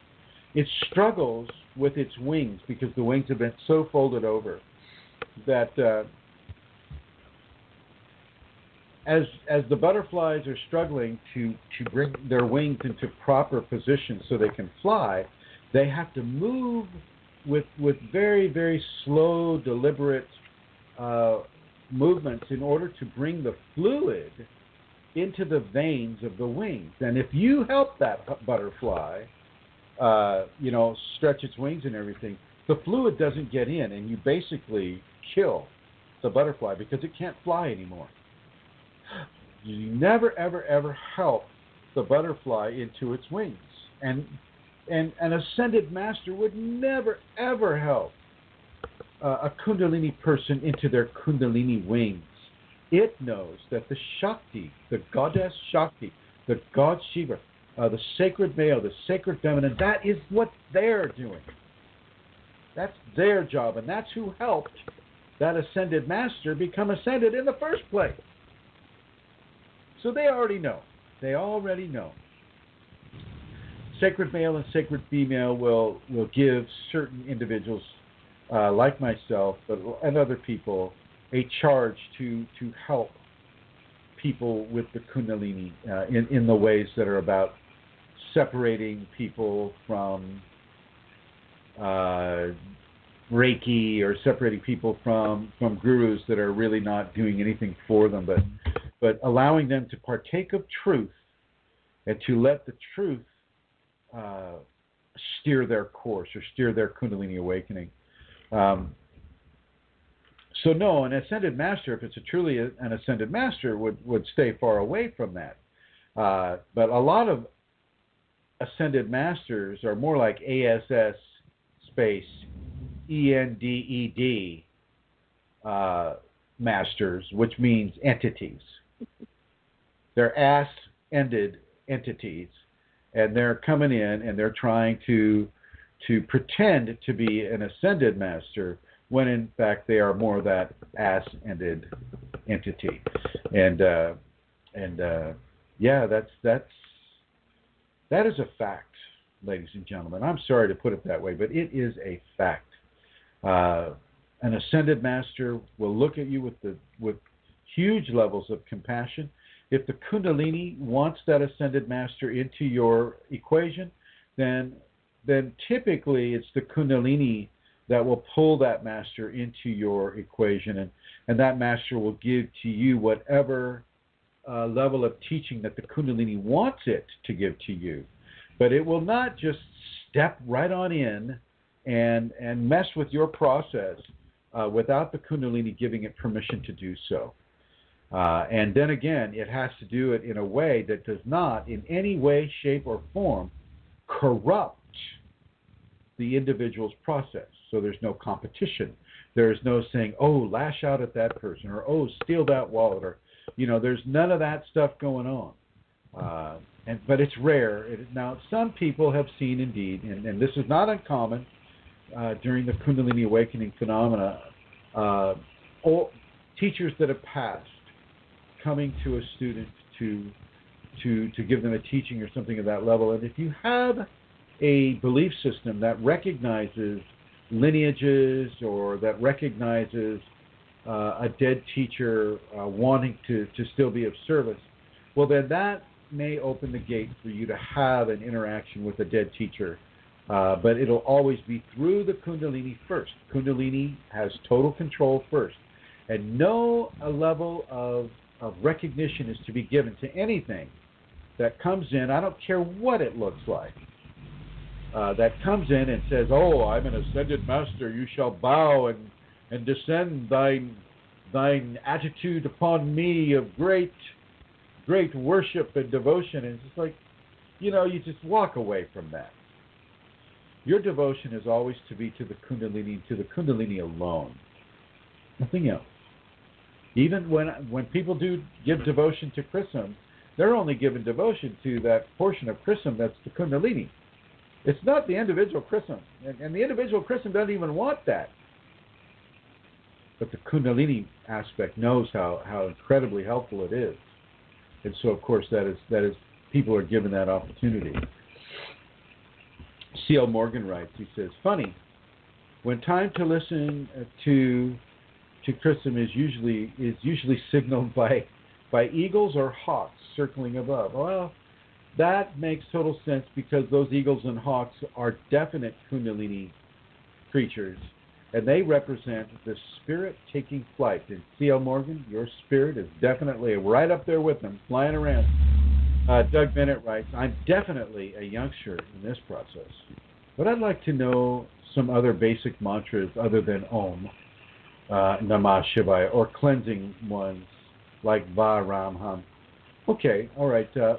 it struggles with its wings because the wings have been so folded over that as the butterflies are struggling to bring their wings into proper position so they can fly, they have to move with very, very slow, deliberate movements in order to bring the fluid into the veins of the wings. And if you help that butterfly, stretch its wings and everything, the fluid doesn't get in, and you basically kill the butterfly because it can't fly anymore. You never, ever, ever help the butterfly into its wings. And an ascended master would never, ever help a Kundalini person into their Kundalini wings. It knows that the Shakti, the goddess Shakti, the God Shiva, the sacred male, the sacred feminine. That is what they're doing. That's their job, and that's who helped that ascended master become ascended in the first place. So they already know. They already know. Sacred male and sacred female will give certain individuals, like myself and other people, a charge to help people with the Kundalini in the ways that are about separating people from Reiki, or separating people from gurus that are really not doing anything for them, but allowing them to partake of truth and to let the truth steer their course or steer their Kundalini awakening. So no, an ascended master, if it's truly an ascended master, would stay far away from that. But a lot of ascended masters are more like ASS space ENDED masters, which means entities. They're ass-ended entities, and they're coming in and they're trying to pretend to be an ascended master when in fact they are more that ass-ended entity. And yeah, that is a fact, ladies and gentlemen. I'm sorry to put it that way, but it is a fact. An ascended master will look at you with huge levels of compassion. If the Kundalini wants that ascended master into your equation, then typically it's the Kundalini that will pull that master into your equation, and that master will give to you whatever level of teaching that the Kundalini wants it to give to you. But it will not just step right on in and mess with your process without the Kundalini giving it permission to do so. And then again, it has to do it in a way that does not in any way, shape, or form corrupt the individual's process. So there's no competition. There's no saying, oh, lash out at that person, or oh, steal that wallet, or, there's none of that stuff going on. But it's rare. Now, some people have seen indeed, and this is not uncommon during the Kundalini awakening phenomena, teachers that have passed coming to a student to give them a teaching or something of that level. And if you have a belief system that recognizes lineages or that recognizes a dead teacher wanting to still be of service, well, then that may open the gate for you to have an interaction with a dead teacher. But it'll always be through the Kundalini first. Kundalini has total control first. And no level of recognition is to be given to anything that comes in, I don't care what it looks like, that comes in and says, oh, I'm an ascended master, you shall bow and descend thine attitude upon me of great worship and devotion. And it's just like, you just walk away from that. Your devotion is always to be to the Kundalini alone, nothing else. Even when people do give devotion to Chrism, they're only giving devotion to that portion of Chrism that's the Kundalini. It's not the individual Chrism, and the individual Chrism doesn't even want that. But the Kundalini aspect knows how incredibly helpful it is, and so of course that is people are given that opportunity. C.L. Morgan writes, he says, funny, when time to listen to Chrism is usually signaled by eagles or hawks circling above. Well, that makes total sense because those eagles and hawks are definite Kundalini creatures, and they represent the spirit taking flight. And C.L. Morgan, your spirit is definitely right up there with them, flying around. Doug Bennett writes, I'm definitely a youngster in this process, but I'd like to know some other basic mantras other than Om, Namah Shivaya, or cleansing ones like Va Ram Ham. Okay, all right. I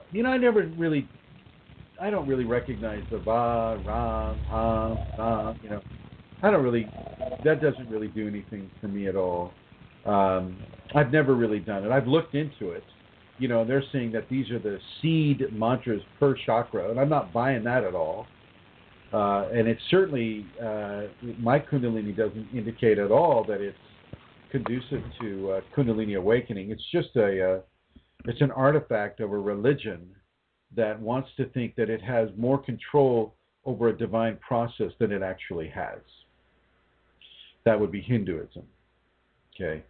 don't really recognize the Va Ram Ham Nam. That doesn't really do anything for me at all. I've never really done it. I've looked into it. they're saying that these are the seed mantras per chakra, and I'm not buying that at all. And it's certainly, my Kundalini doesn't indicate at all that it's conducive to Kundalini awakening. It's just it's an artifact of a religion that wants to think that it has more control over a divine process than it actually has. That would be Hinduism. Okay.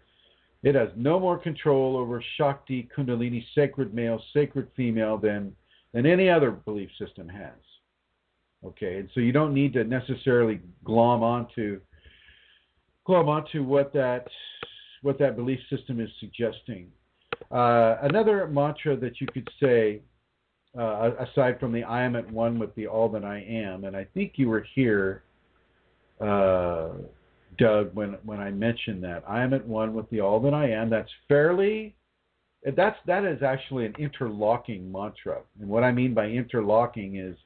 It has no more control over Shakti, Kundalini, sacred male, sacred female than any other belief system has. Okay, and so you don't need to necessarily glom onto what that belief system is suggesting. Another mantra that you could say, aside from the I am at one with the all that I am, and I think you were here, Doug, when I mentioned that I am at one with the all that I am. That is actually an interlocking mantra, and what I mean by interlocking is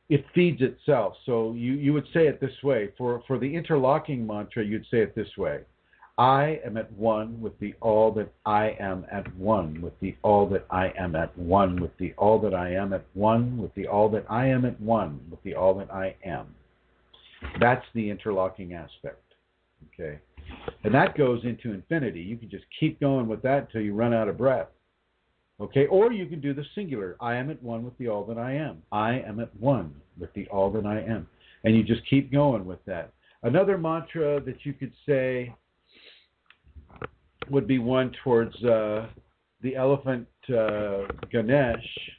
it feeds itself. So you would say it this way. For the interlocking mantra, you'd say it this way. I am at one with the all that I am at one with the all that I am at one with the all that I am at one with the all that I am at one with the all that I am. That's the interlocking aspect. Okay? And that goes into infinity. You can just keep going with that until you run out of breath. Okay, or you can do the singular. I am at one with the all that I am. I am at one with the all that I am. And you just keep going with that. Another mantra that you could say would be one towards the elephant Ganesh.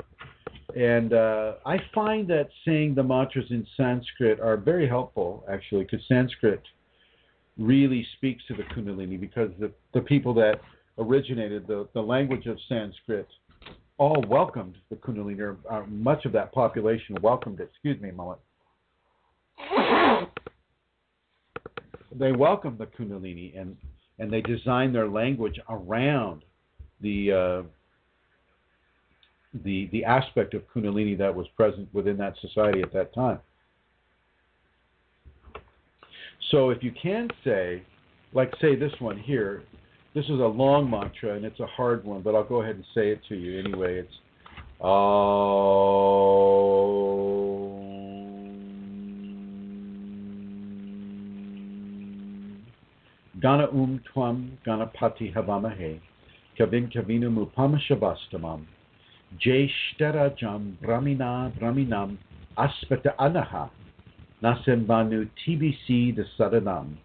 And I find that saying the mantras in Sanskrit are very helpful, actually, because Sanskrit really speaks to the Kundalini, because the people that originated the language of Sanskrit all welcomed the Kundalini, or much of that population welcomed it. Excuse me a moment. They welcomed the Kundalini, and they designed their language around the aspect of Kundalini that was present within that society at that time. So if you can say, like say this one here, this is a long mantra and it's a hard one, but I'll go ahead and say it to you anyway. It's Gana Twam Ganapati Havamahe Kavin Kavinu Mupama Shavastamam Jeshtara Jam Brahminam Aspata Anaha Nasembanu TBC the Sadanam.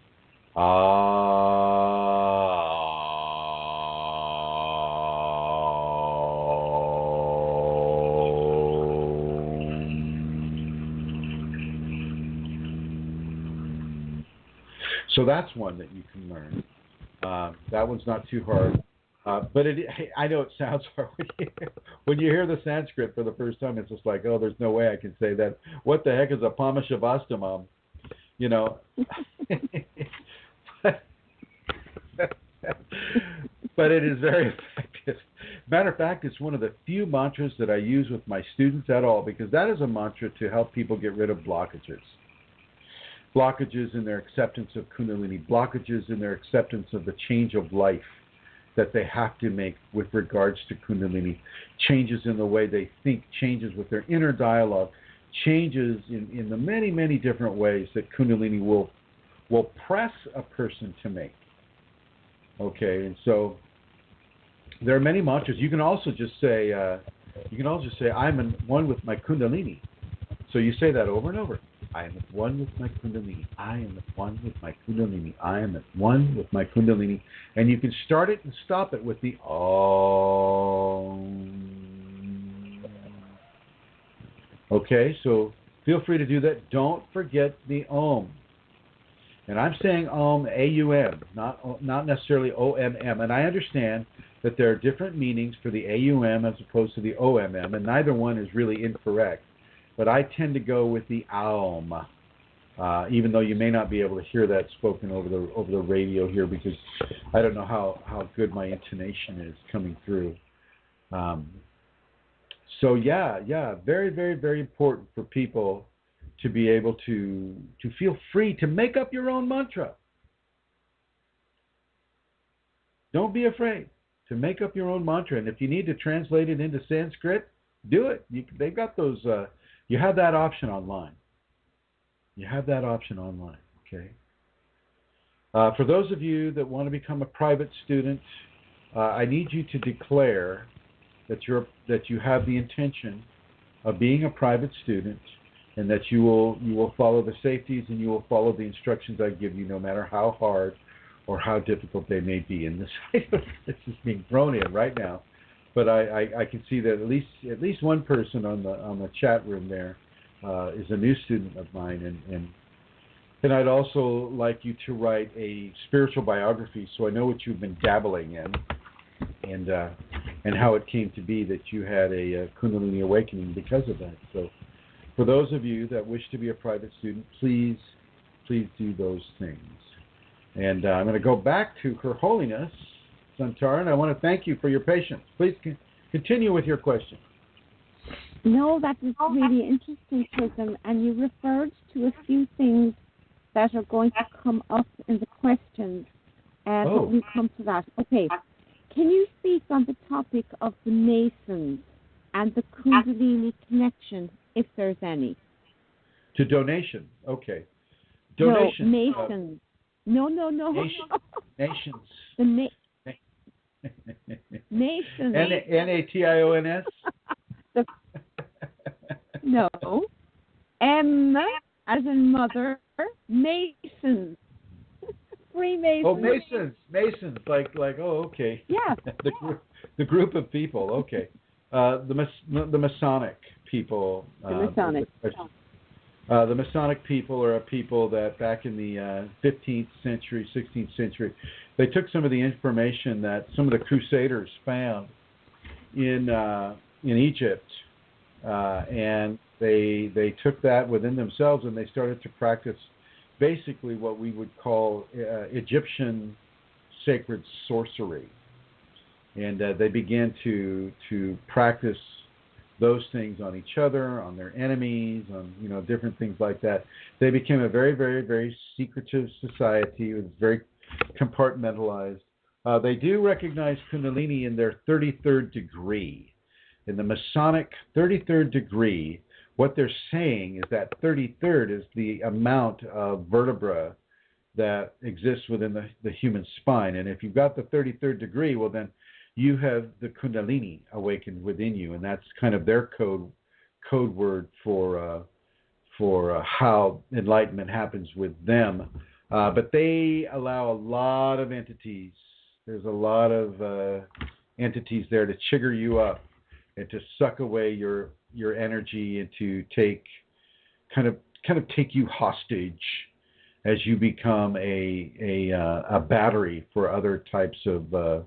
So that's one that you can learn. That one's not too hard. But I know it sounds hard when you hear the Sanskrit for the first time. It's just like, oh, there's no way I can say that. What the heck is a Pamashavastamam? You know. But it is very effective. Matter of fact, it's one of the few mantras that I use with my students at all, because that is a mantra to help people get rid of blockages. Blockages in their acceptance of Kundalini, blockages in their acceptance of the change of life that they have to make with regards to Kundalini, changes in the way they think, changes with their inner dialogue, changes in the many, many different ways that Kundalini will press a person to make. Okay, and so there are many mantras. You can also just say, I'm in one with my Kundalini. So you say that over and over. I am at one with my Kundalini. I am at one with my Kundalini. I am at one with my Kundalini. And you can start it and stop it with the Om. Okay, so feel free to do that. Don't forget the Om. And I'm saying Om, A-U-M, not necessarily O-M-M. And I understand that there are different meanings for the A-U-M as opposed to the O-M-M, and neither one is really incorrect. But I tend to go with the Aum, even though you may not be able to hear that spoken over the radio here, because I don't know how good my intonation is coming through. So yeah, very, very, very important for people to be able to feel free to make up your own mantra. Don't be afraid. to make up your own mantra. And if you need to translate it into Sanskrit, do it. They've got those. You have that option online. Okay. For those of you that want to become a private student, I need you to declare that you have the intention of being a private student, and that you will follow the safeties and you will follow the instructions I give you, no matter how hard or how difficult they may be. And this is being thrown in right now, but I can see that at least one person on the chat room there is a new student of mine, and I'd also like you to write a spiritual biography, so I know what you've been dabbling in, and how it came to be that you had a Kundalini awakening because of that. So, for those of you that wish to be a private student, please do those things. And I'm going to go back to Her Holiness Santar, and I want to thank you for your patience. Please continue with your question. No, that was really interesting, Chrism, and you referred to a few things that are going to come up in the questions, but we'll come to that. Okay, can you speak on the topic of the Masons and the Kundalini connection, if there's any? To donation, okay. Donation. No, Masons. No. Nations. The Masons. Nations. No. M as in mother. Masons. Freemasons. Oh, Masons. Like. Oh, okay. Yeah. the group of people. Okay. The Masonic people. The Masonic. The Masonic people are a people that back in the 15th century, 16th century, they took some of the information that some of the Crusaders found in Egypt, and they took that within themselves, and they started to practice basically what we would call Egyptian sacred sorcery, and they began to practice those things on each other, on their enemies, on different things like that. They became a very, very, very secretive society. It was very compartmentalized. They do recognize Kunalini in their 33rd degree. In the Masonic 33rd degree, what they're saying is that 33rd is the amount of vertebra that exists within the human spine. And if you've got the 33rd degree, well then you have the Kundalini awakened within you, and that's kind of their code word for how enlightenment happens with them. But they allow a lot of entities. There's a lot of entities there to trigger you up and to suck away your energy and to take you hostage as you become a battery for other types of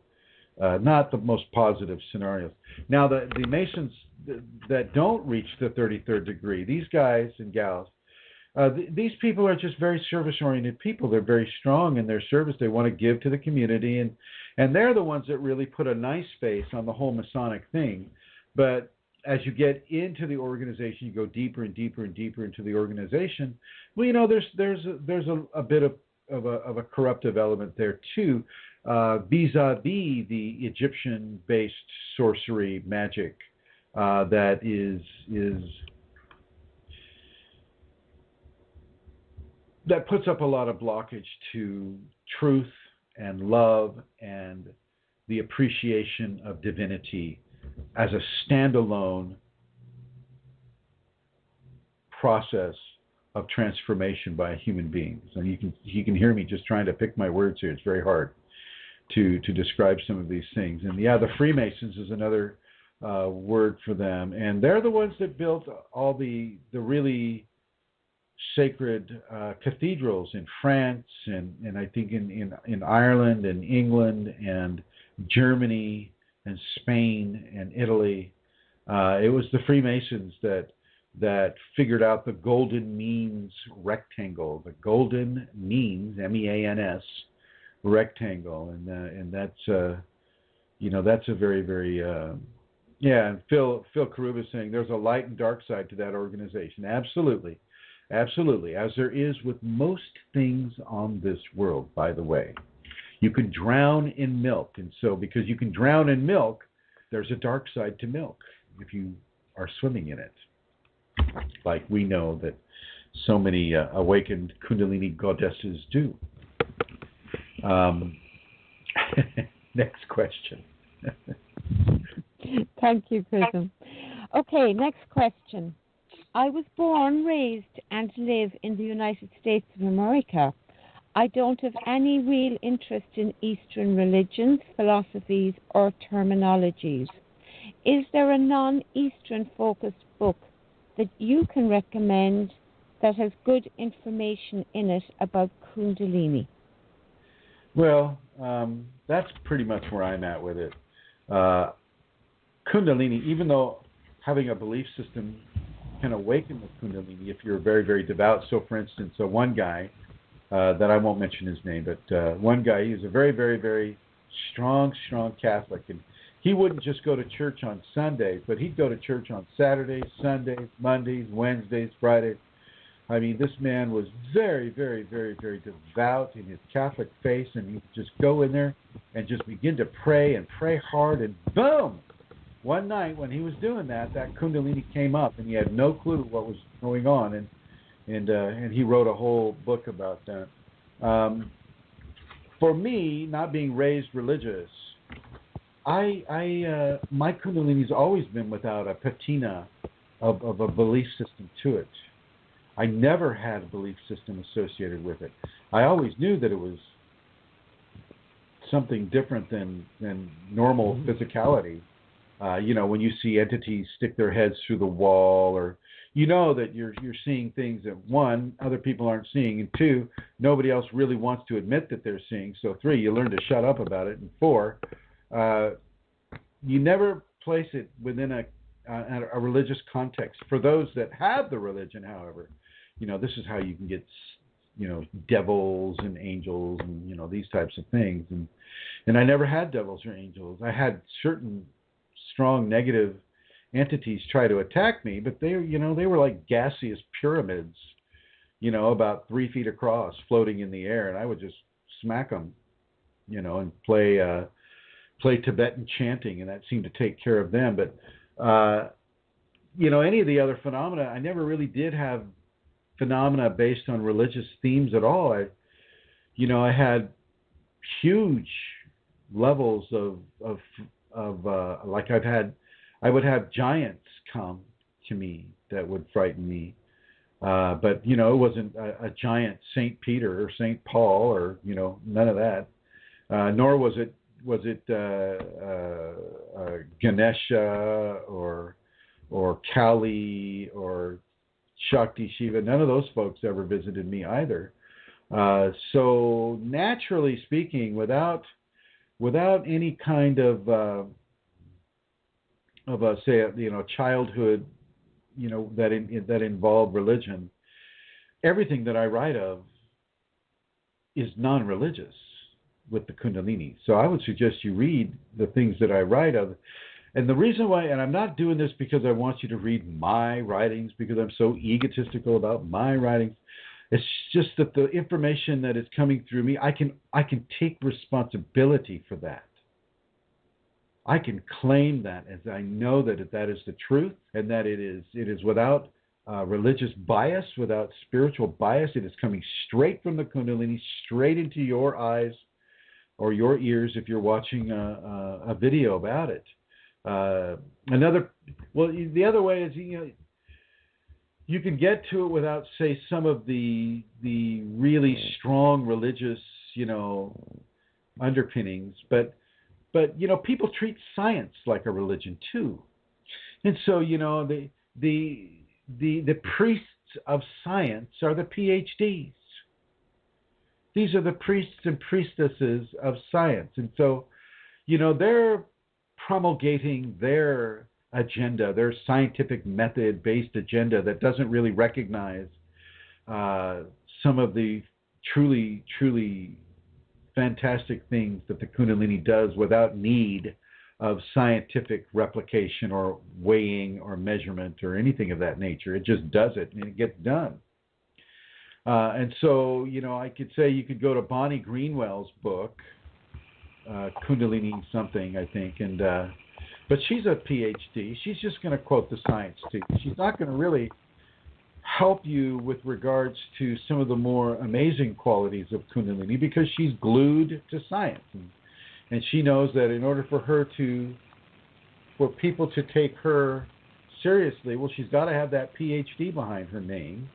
not the most positive scenarios. Now, the Masons that don't reach the 33rd degree, these guys and gals, these people are just very service-oriented people. They're very strong in their service. They want to give to the community, and they're the ones that really put a nice face on the whole Masonic thing. But as you get into the organization, you go deeper and deeper and deeper into the organization. Well, there's a bit of a corruptive element there too. Vis-a-vis the Egyptian-based sorcery magic that that puts up a lot of blockage to truth and love and the appreciation of divinity as a standalone process of transformation by human beings. And you can hear me just trying to pick my words here. It's very hard to describe some of these things. And the Freemasons is another word for them, and they're the ones that built all the really sacred cathedrals in France and I think in Ireland and England and Germany and Spain and Italy. It was the Freemasons that figured out the golden means rectangle, the golden means, MEANS, rectangle, and that's that's a very, very and Phil Karuba is saying there's a light and dark side to that organization. Absolutely, as there is with most things on this world, by the way. You can drown in milk. And so because you can drown in milk, there's a dark side to milk if you are swimming in it. Like we know that so many awakened Kundalini goddesses do. Next question. Thank you, Chrism. Okay, next question. I was born, raised, and live in the United States of America. I don't have any real interest in Eastern religions, philosophies, or terminologies. Is there a non-Eastern focused book that you can recommend that has good information in it about Kundalini? Well, that's pretty much where I'm at with it. Kundalini, even though having a belief system can awaken the Kundalini if you're very, very devout. So, for instance, one guy, that I won't mention his name, but one guy, he was a very, very, very strong Catholic. And he wouldn't just go to church on Sundays, but he'd go to church on Saturdays, Sundays, Mondays, Wednesdays, Fridays. I mean, this man was very, very, very, very devout in his Catholic faith, and he'd just go in there and just begin to pray and pray hard, and boom! One night when he was doing that Kundalini came up, and he had no clue what was going on, and he wrote a whole book about that. For me, not being raised religious, my Kundalini's always been without a patina of a belief system to it. I never had a belief system associated with it. I always knew that it was something different than normal physicality. When you see entities stick their heads through the wall, or you know that you're seeing things that, one, other people aren't seeing, and two, nobody else really wants to admit that they're seeing. So three, you learn to shut up about it, and four, you never place it within a religious context. For those that have the religion, however, this is how you can get, devils and angels and, these types of things. And I never had devils or angels. I had certain strong negative entities try to attack me, but they were like gaseous pyramids, about 3 feet across, floating in the air, and I would just smack them, and play Tibetan chanting, and that seemed to take care of them. But any of the other phenomena, I never really did have phenomena based on religious themes at all. I had huge levels of like I would have giants come to me that would frighten me. But it wasn't a giant Saint Peter or Saint Paul or none of that. Nor was it Ganesha or Kali or Shakti Shiva. None of those folks ever visited me either. So naturally speaking, without any kind of a childhood, that involved religion, everything that I write of is non-religious with the Kundalini. So I would suggest you read the things that I write of. And the reason why, and I'm not doing this because I want you to read my writings, because I'm so egotistical about my writings. It's just that the information that is coming through me, I can take responsibility for that. I can claim that, as I know that is the truth, and that it is without religious bias, without spiritual bias. It is coming straight from the Kundalini, straight into your eyes or your ears if you're watching a video about it. The other way is, you can get to it without, say, some of the really strong religious, underpinnings, but people treat science like a religion too. And so, the priests of science are the PhDs. These are the priests and priestesses of science. And so, they're promulgating their agenda, their scientific method-based agenda that doesn't really recognize some of the truly, truly fantastic things that the Kundalini does without need of scientific replication or weighing or measurement or anything of that nature. It just does it, and it gets done. And so, I could say you could go to Bonnie Greenwell's book, Kundalini something, I think, and but she's a PhD. She's just going to quote the science to you. She's not going to really help you with regards to some of the more amazing qualities of Kundalini because she's glued to science, and she knows that in order for people to take her seriously, well, she's got to have that PhD behind her name,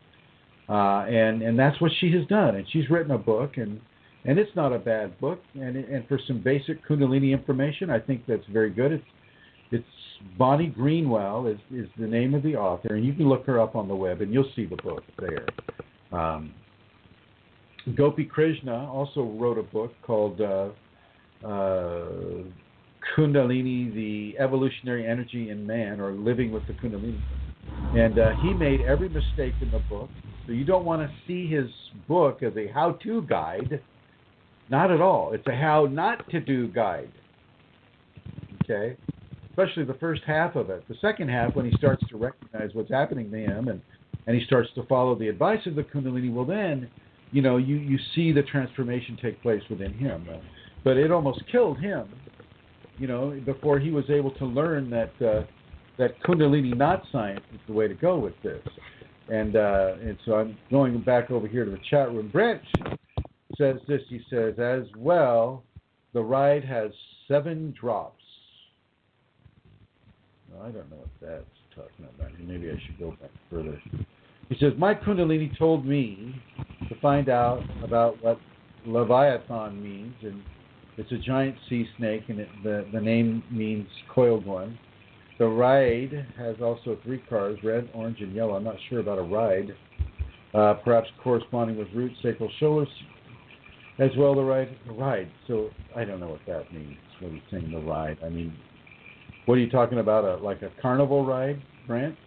and that's what she has done. And she's written a book, and it's not a bad book. And for some basic Kundalini information, I think that's very good. It's Bonnie Greenwell is the name of the author, and you can look her up on the web, and you'll see the book there. Gopi Krishna also wrote a book called Kundalini, the Evolutionary Energy in Man, or Living with the Kundalini. And he made every mistake in the book. So you don't want to see his book as a how-to guide. Not at all. It's a how-not-to-do guide. Okay? Especially the first half of it. The second half, when he starts to recognize what's happening to him and he starts to follow the advice of the Kundalini, well then, you see the transformation take place within him. But it almost killed him, before he was able to learn that Kundalini, not science, is the way to go with this. And so I'm going back over here to the chat room. Brent says this. He says, as well, the ride has 7 drops. I don't know what that's talking about. Maybe I should go back further. He says, my Kundalini told me to find out about what Leviathan means, and it's a giant sea snake, and the name means coiled one. The ride has also 3 cars, red, orange, and yellow. I'm not sure about a ride. Perhaps corresponding with root, sacral, shoulder, as well the ride. So I don't know what that means, what he's saying, the ride. I mean, what are you talking about, like a carnival ride, Brent?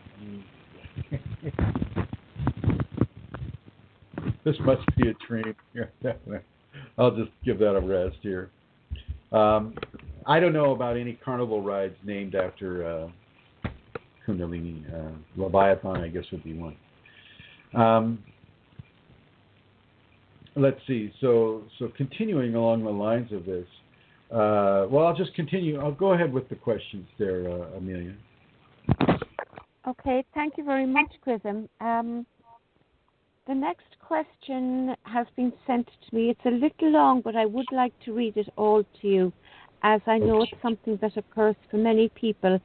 This must be a dream. I'll just give that a rest here. I don't know about any carnival rides named after Kundalini. Leviathan, I guess, would be one. Let's see. So continuing along the lines of this, I'll just continue. I'll go ahead with the questions there, Amelia. Okay, thank you very much, Chrism. The next question has been sent to me. It's a little long, but I would like to read it all to you, as I know it's something that occurs for many people,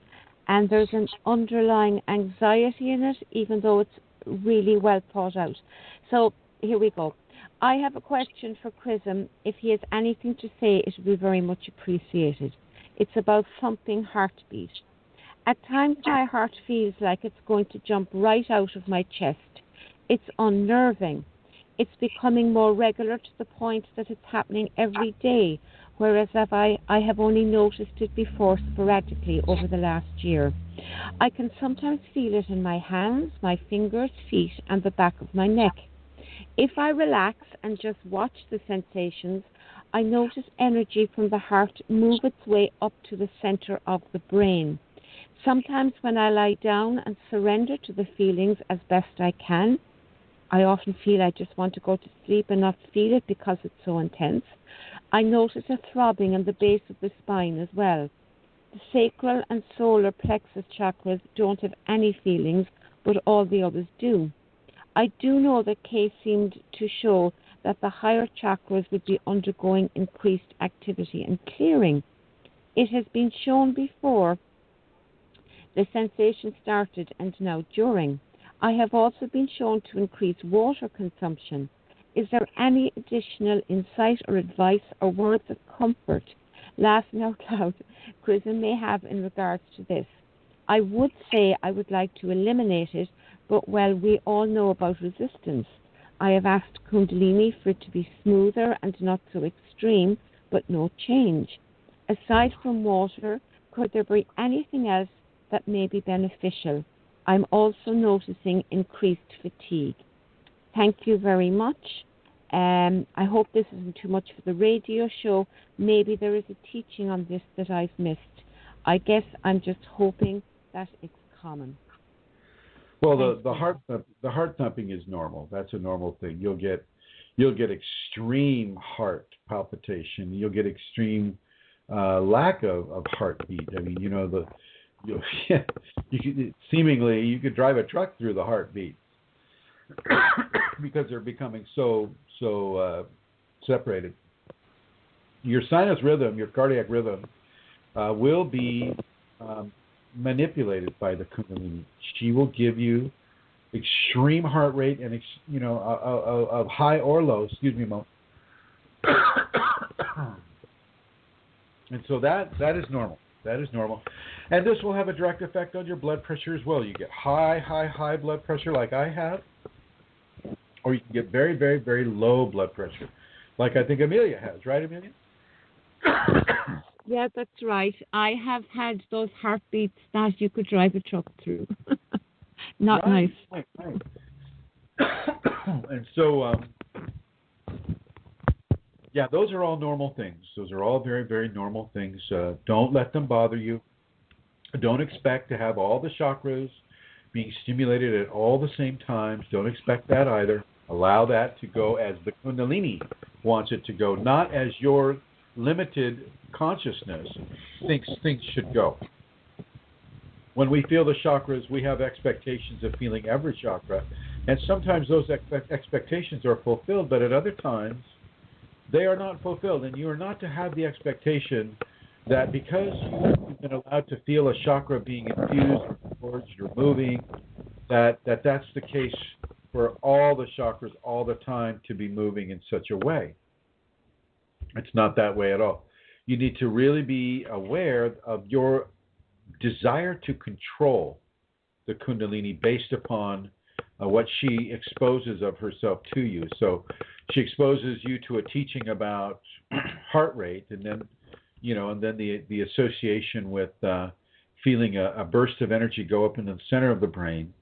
and there's an underlying anxiety in it, even though it's really well thought out. So here we go. I have a question for Chrism. If he has anything to say, it would be very much appreciated. It's about thumping heartbeat. At times my heart feels like it's going to jump right out of my chest. It's unnerving. It's becoming more regular to the point that it's happening every day, whereas I have only noticed it before sporadically over the last year. I can sometimes feel it in my hands, my fingers, feet, and the back of my neck. If I relax and just watch the sensations, I notice energy from the heart move its way up to the center of the brain. Sometimes when I lie down and surrender to the feelings as best I can, I often feel I just want to go to sleep and not feel it because it's so intense. I notice a throbbing in the base of the spine as well. The sacral and solar plexus chakras don't have any feelings, but all the others do. I do know that Kay seemed to show that the higher chakras would be undergoing increased activity and clearing. It has been shown before the sensation started and now during. I have also been shown to increase water consumption. Is there any additional insight or advice or words of comfort, laughing out loud, Chrism may have in regards to this? I would say I would like to eliminate it, but well, we all know about resistance. I have asked Kundalini for it to be smoother and not so extreme, but no change. Aside from water, could there be anything else that may be beneficial? I'm also noticing increased fatigue. Thank you very much. I hope this isn't too much for the radio show. Maybe there is a teaching on this that I've missed. I guess I'm just hoping that it's common. Well, the heart thumping is normal. That's a normal thing. You'll get extreme heart palpitation. You'll get extreme lack of heartbeat. I mean, seemingly you could drive a truck through the heartbeat because they're becoming so separated. Your sinus rhythm, your cardiac rhythm, will be manipulated by the Kundalini. She will give you extreme heart rate and of high or low. Excuse me, Mo. And so that is normal. That is normal. And this will have a direct effect on your blood pressure as well. You get high blood pressure like I have, or you can get very, very, very low blood pressure like I think Amelia has. Right, Amelia? Yeah, that's right. I have had those heartbeats that you could drive a truck through. Not right, nice. Right. And so, yeah, those are all normal things. Those are all very, very normal things. Don't let them bother you. Don't expect to have all the chakras being stimulated at all the same times. Don't expect that either. Allow that to go as the Kundalini wants it to go, not as your limited consciousness thinks things should go. When we feel the chakras, we have expectations of feeling every chakra, and sometimes those expectations are fulfilled, but at other times they are not fulfilled, and you are not to have the expectation that because you've been allowed to feel a chakra being infused or forged or moving, that's the case for all the chakras all the time to be moving in such a way. It's not that way at all. You need to really be aware of your desire to control the Kundalini based upon what she exposes of herself to you. So she exposes you to a teaching about heart rate, and then, the association with feeling a burst of energy go up in the center of the brain,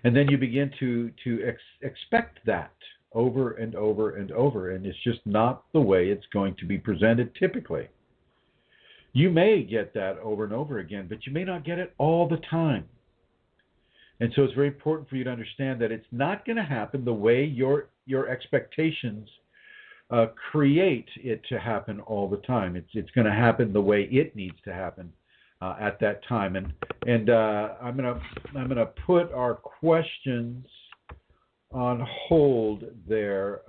and then you begin to expect that over and over and over, and it's just not the way it's going to be presented typically. You may get that over and over again, but you may not get it all the time. And so it's very important for you to understand that it's not going to happen the way your expectations create it to happen all the time. It's going to happen the way it needs to happen at that time. And I'm gonna put our questions on hold there,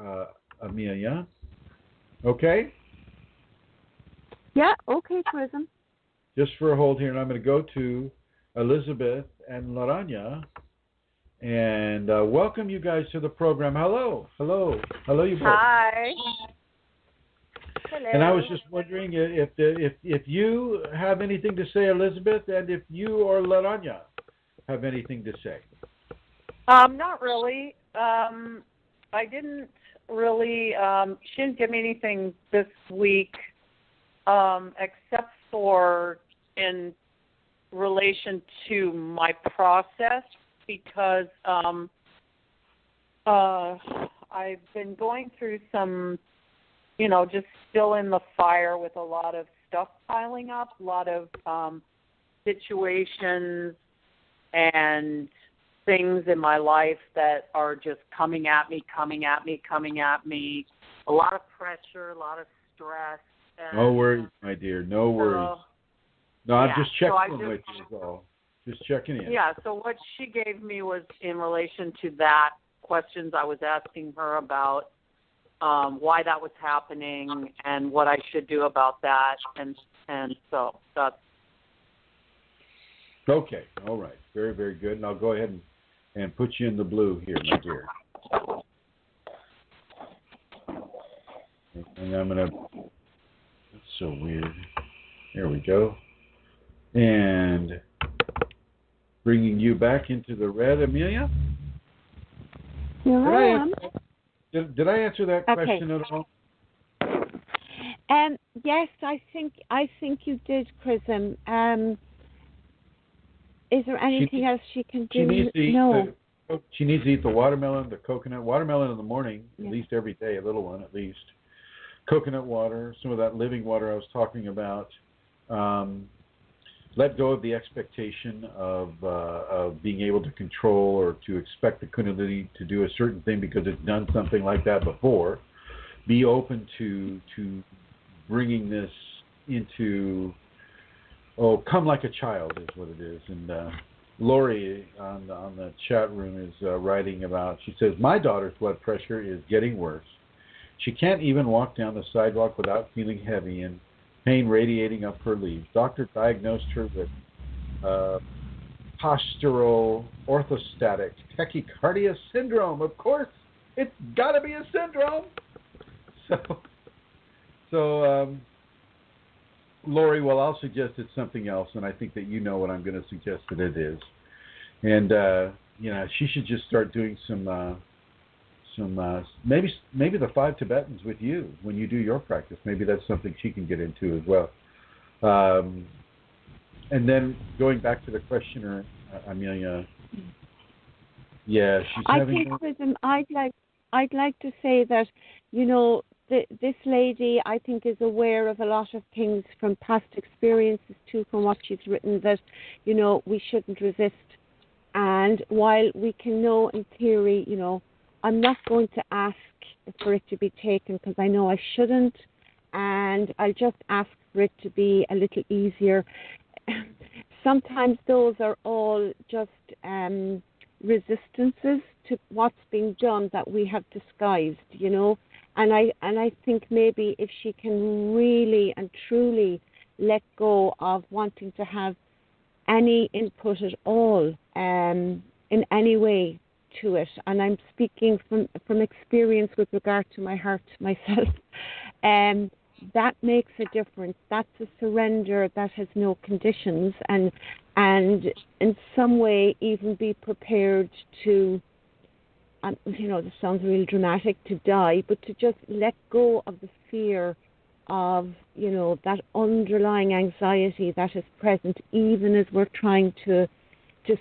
Amelia. Okay? Yeah, okay, Chrism. Just for a hold here, and I'm going to go to Elizabeth and Laranya, and welcome you guys to the program. Hello, you both. Hi. Hello. And I was just wondering if you have anything to say, Elizabeth, and if you or Laranya have anything to say. Not really. I didn't really. She didn't give me anything this week, except for in relation to my process, because I've been going through some, just still in the fire with a lot of stuff piling up, a lot of situations and things in my life that are just coming at me, a lot of pressure, a lot of stress. And no worries, my dear, no worries. No, I'm just checking in with you, all. Just checking in. Yeah, so what she gave me was in relation to that, questions I was asking her about why that was happening and what I should do about that, and so that's... Okay, all right. Very, very good. And I'll go ahead and put you in the blue here, my dear. And I'm going to... That's so weird. There we go. And bringing you back into the red, Amelia? Here I am. Did I answer that question at all? Yes, I think you did, Chrism. Is there anything else she can do? She needs to eat no. She needs to eat the watermelon, the coconut. Watermelon in the morning, Yeah. at least every day, a little one at least. Coconut water, some of that living water I was talking about. Let go of the expectation of being able to control or to expect the Kunalini to do a certain thing because it's done something like that before. Be open to bringing this into, come like a child is what it is. And Lori on the chat room is writing about, she says, my daughter's blood pressure is getting worse. She can't even walk down the sidewalk without feeling heavy and pain radiating up her leaves. Doctor diagnosed her with postural orthostatic tachycardia syndrome. Of course, it's got to be a syndrome. So Lori, well, I'll suggest it's something else, and I think that you know what I'm going to suggest that it is. And she should just start doing some maybe the 5 Tibetans with you when you do your practice. Maybe that's something she can get into as well. And then going back to the questioner, Amelia. Yeah, she's having. I think, Chrism, I'd like to say that, this lady, I think, is aware of a lot of things from past experiences too, from what she's written, that, we shouldn't resist. And while we can know in theory, I'm not going to ask for it to be taken because I know I shouldn't, and I'll just ask for it to be a little easier. Sometimes those are all just resistances to what's being done that we have disguised, And I think maybe if she can really and truly let go of wanting to have any input at all in any way to it, and I'm speaking from experience with regard to my heart myself, that makes a difference. That's a surrender that has no conditions, and in some way even be prepared to, this sounds really dramatic, to die, but to just let go of the fear of, that underlying anxiety that is present, even as we're trying to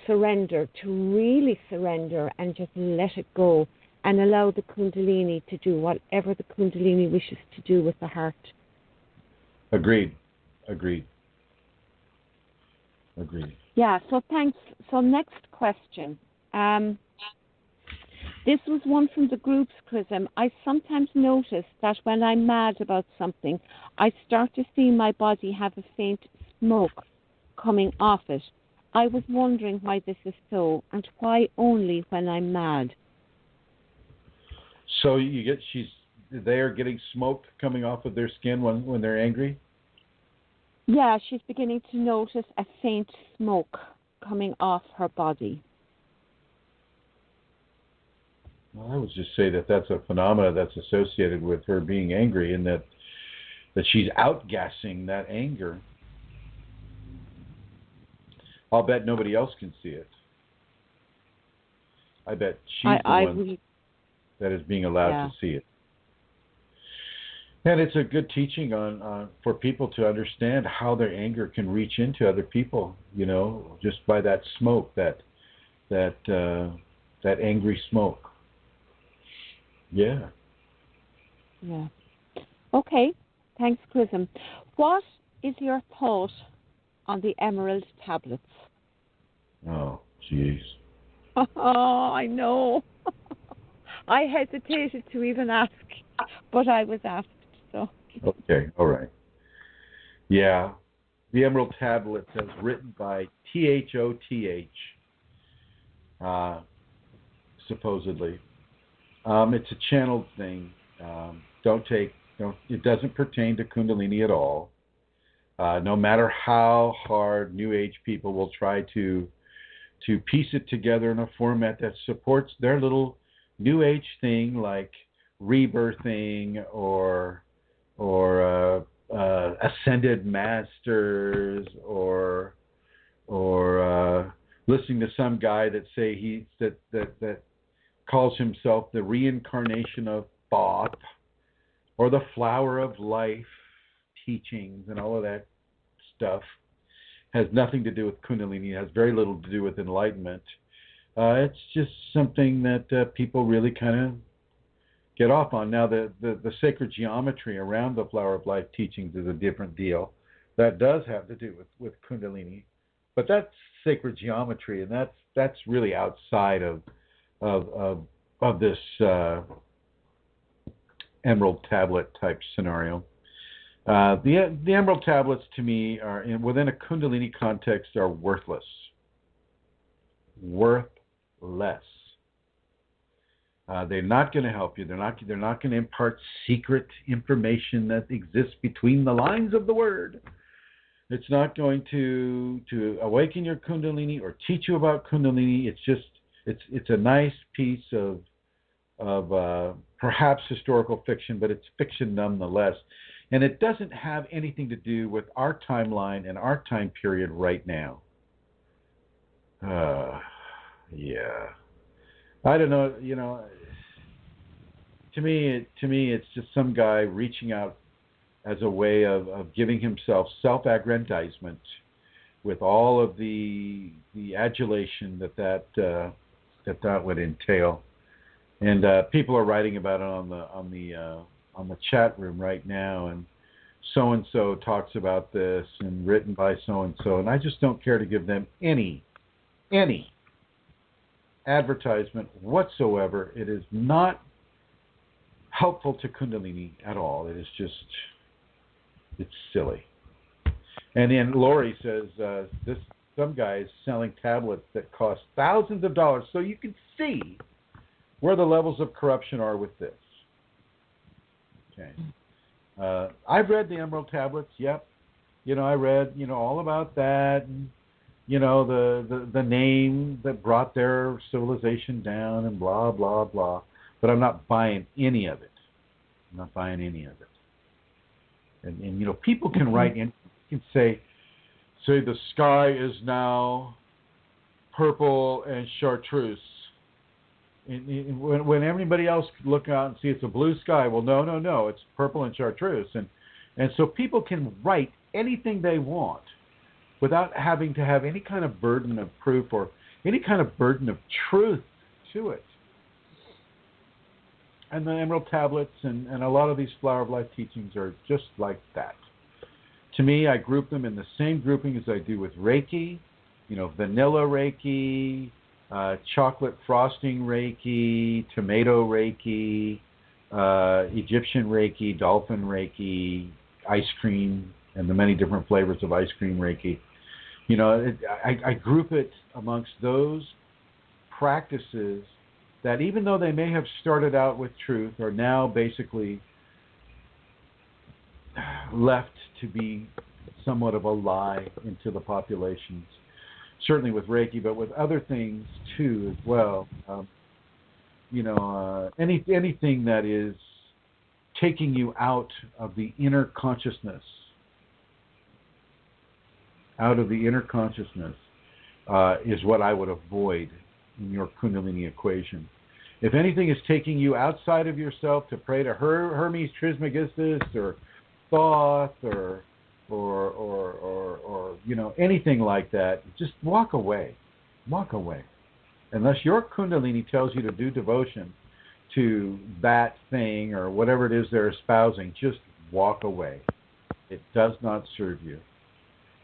surrender, to really surrender and just let it go and allow the Kundalini to do whatever the Kundalini wishes to do with the heart. Agreed. Yeah, so thanks. So next question. This was one from the group's Chrism. I sometimes notice that when I'm mad about something, I start to see my body have a faint smoke coming off it. I was wondering why this is so, and why only when I'm mad. So they are getting smoke coming off of their skin when they're angry? Yeah, she's beginning to notice a faint smoke coming off her body. Well, I would just say that that's a phenomena that's associated with her being angry, and that she's outgassing that anger. I'll bet nobody else can see it. I bet she's the one that is being allowed to see it. And it's a good teaching on for people to understand how their anger can reach into other people, just by that smoke, that angry smoke. Yeah. Yeah. Okay. Thanks, Chrism. What is your thought on the emerald tablets? Oh, jeez. Oh, I know. I hesitated to even ask, but I was asked, so. Okay, all right. Yeah, the Emerald Tablets, as written by THOTH, supposedly. It's a channeled thing. It doesn't pertain to Kundalini at all. No matter how hard New Age people will try to piece it together in a format that supports their little New Age thing, like rebirthing or ascended masters or listening to some guy that say that calls himself the reincarnation of Thoth, or the flower of life teachings and all of that stuff. Has nothing to do with Kundalini. It has very little to do with enlightenment. It's just something that people really kind of get off on. Now, the sacred geometry around the flower of life teachings is a different deal. That does have to do with Kundalini, but that's sacred geometry, and that's really outside of this emerald tablet type scenario. The emerald tablets to me are within a Kundalini context are worthless. Worthless. They're not going to help you. They're not going to impart secret information that exists between the lines of the word. It's not going to awaken your Kundalini or teach you about Kundalini. It's a nice piece of perhaps historical fiction, but it's fiction nonetheless. And it doesn't have anything to do with our timeline and our time period right now. Yeah. I don't know, to me it's just some guy reaching out as a way of giving himself self-aggrandizement with all of the adulation that would entail. And people are writing about it on the chat room right now, and so-and-so talks about this and written by so-and-so, and I just don't care to give them any advertisement whatsoever. It is not helpful to Kundalini at all. It is just, it's silly. And then Lori says, some guy is selling tablets that cost thousands of dollars, so you can see where the levels of corruption are with this. Okay. I've read the Emerald Tablets, yep. I read, all about that, and, the name that brought their civilization down and blah, blah, blah. But I'm not buying any of it. I'm not buying any of it. And people can write in, can say the sky is now purple and chartreuse. And when everybody else look out and see it's a blue sky, well, no, it's purple and chartreuse. And so people can write anything they want without having to have any kind of burden of proof or any kind of burden of truth to it. And the Emerald Tablets and a lot of these Flower of Life teachings are just like that. To me, I group them in the same grouping as I do with Reiki, vanilla Reiki, chocolate frosting Reiki, tomato Reiki, Egyptian Reiki, dolphin Reiki, ice cream, and the many different flavors of ice cream Reiki. I group it amongst those practices that even though they may have started out with truth are now basically left to be somewhat of a lie into the populations. Certainly with Reiki, but with other things too as well. Anything that is taking you out of the inner consciousness, is what I would avoid in your Kundalini equation. If anything is taking you outside of yourself to pray to Hermes Trismegistus or Thoth or anything like that, just walk away. Walk away. Unless your Kundalini tells you to do devotion to that thing or whatever it is they're espousing, just walk away. It does not serve you.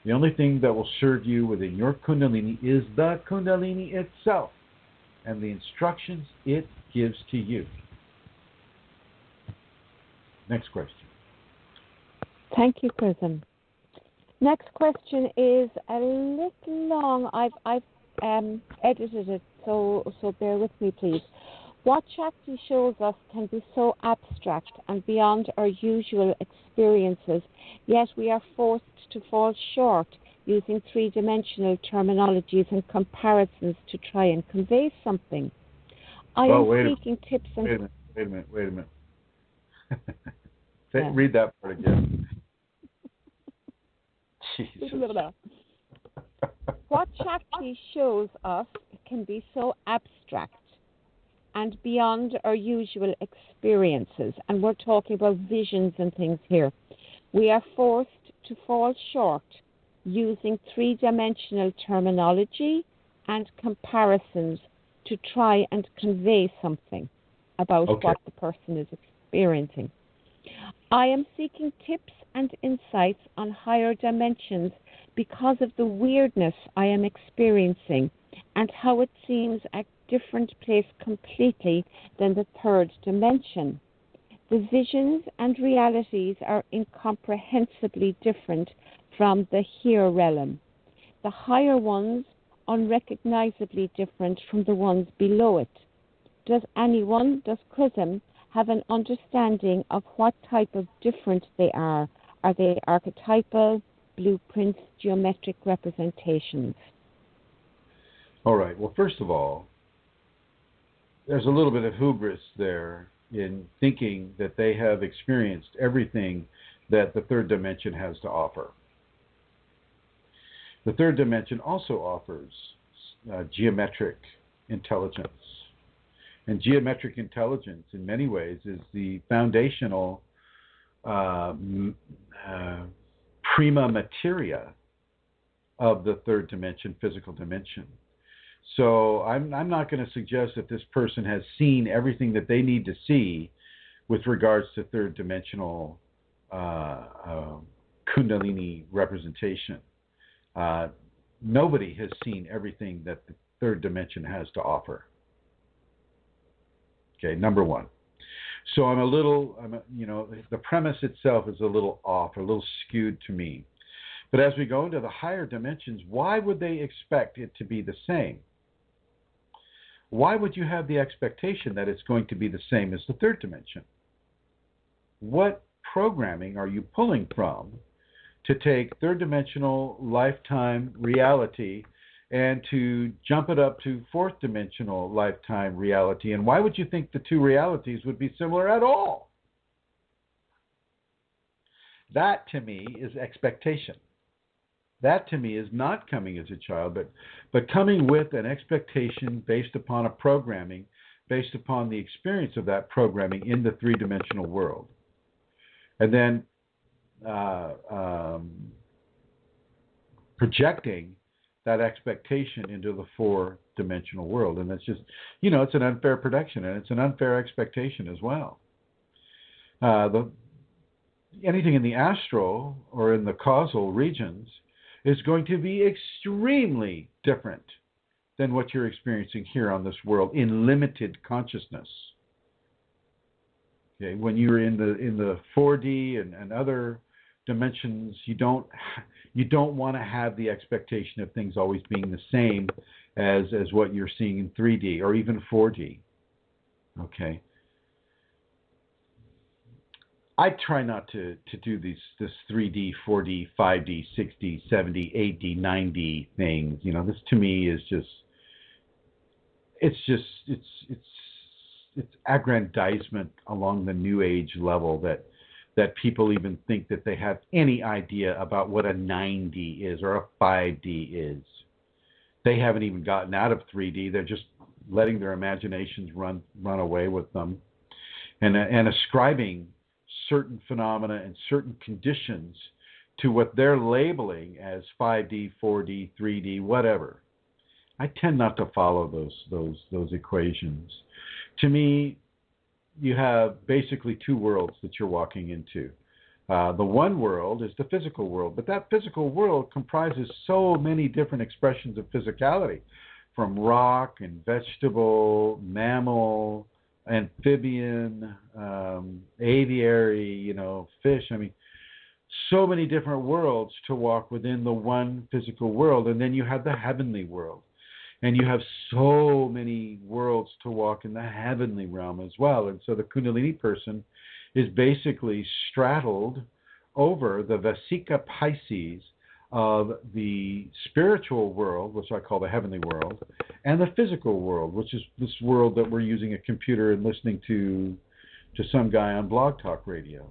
The only thing that will serve you within your Kundalini is the Kundalini itself and the instructions it gives to you. Next question. Thank you, Chrism. Next question is a little long. I've edited it, so bear with me, please. What Shakti shows us can be so abstract and beyond our usual experiences, yet we are forced to fall short using three-dimensional terminologies and comparisons to try and convey something. I am seeking tips and... Wait a minute. Read that part again. Jesus. What Shakti shows us can be so abstract and beyond our usual experiences, and we're talking about visions and things here. We are forced to fall short using three-dimensional terminology and comparisons to try and convey something about what the person is experiencing. I am seeking tips and insights on higher dimensions because of the weirdness I am experiencing and how it seems a different place completely than the third dimension. The visions and realities are incomprehensibly different from the here realm. The higher ones unrecognizably different from the ones below it. Does Chrism, have an understanding of what type of different they are? Are they archetypal, blueprints, geometric representations? All right. Well, first of all, there's a little bit of hubris there in thinking that they have experienced everything that the third dimension has to offer. The third dimension also offers geometric intelligence. And geometric intelligence, in many ways, is the foundational prima materia of the third dimension, physical dimension. So I'm not going to suggest that this person has seen everything that they need to see with regards to third dimensional Kundalini representation. Nobody has seen everything that the third dimension has to offer. Okay, number one. So the premise itself is a little off, a little skewed to me. But as we go into the higher dimensions, why would they expect it to be the same? Why would you have the expectation that it's going to be the same as the third dimension? What programming are you pulling from to take third dimensional lifetime reality and to jump it up to fourth dimensional lifetime reality? And why would you think the two realities would be similar at all? That, to me, is expectation. That, to me, is not coming as a child, but coming with an expectation based upon a programming, based upon the experience of that programming in the three-dimensional world. And then projecting that expectation into the four-dimensional world. And that's just, it's an unfair projection, and it's an unfair expectation as well. Anything in the astral or in the causal regions is going to be extremely different than what you're experiencing here on this world in limited consciousness. Okay, when you're in the 4D and other dimensions, you don't want to have the expectation of things always being the same as what you're seeing in 3D or even 4D. Okay. I try not to do this 3D, 4D, 5D, 6D, 7D, 8D, 9D things. This to me is it's aggrandizement along the New Age level that people even think that they have any idea about what a 9D is or a 5D is. They haven't even gotten out of 3D. They're just letting their imaginations run away with them and ascribing certain phenomena and certain conditions to what they're labeling as 5D, 4D, 3D, whatever. I tend not to follow those equations. To me, you have basically two worlds that you're walking into. The one world is the physical world, but that physical world comprises so many different expressions of physicality, from rock and vegetable, mammal, amphibian, aviary, fish. I mean, so many different worlds to walk within the one physical world. And then you have the heavenly world. And you have so many worlds to walk in the heavenly realm as well. And so the Kundalini person is basically straddled over the Vasika Pisces of the spiritual world, which I call the heavenly world, and the physical world, which is this world that we're using a computer and listening to some guy on BlogTalk radio.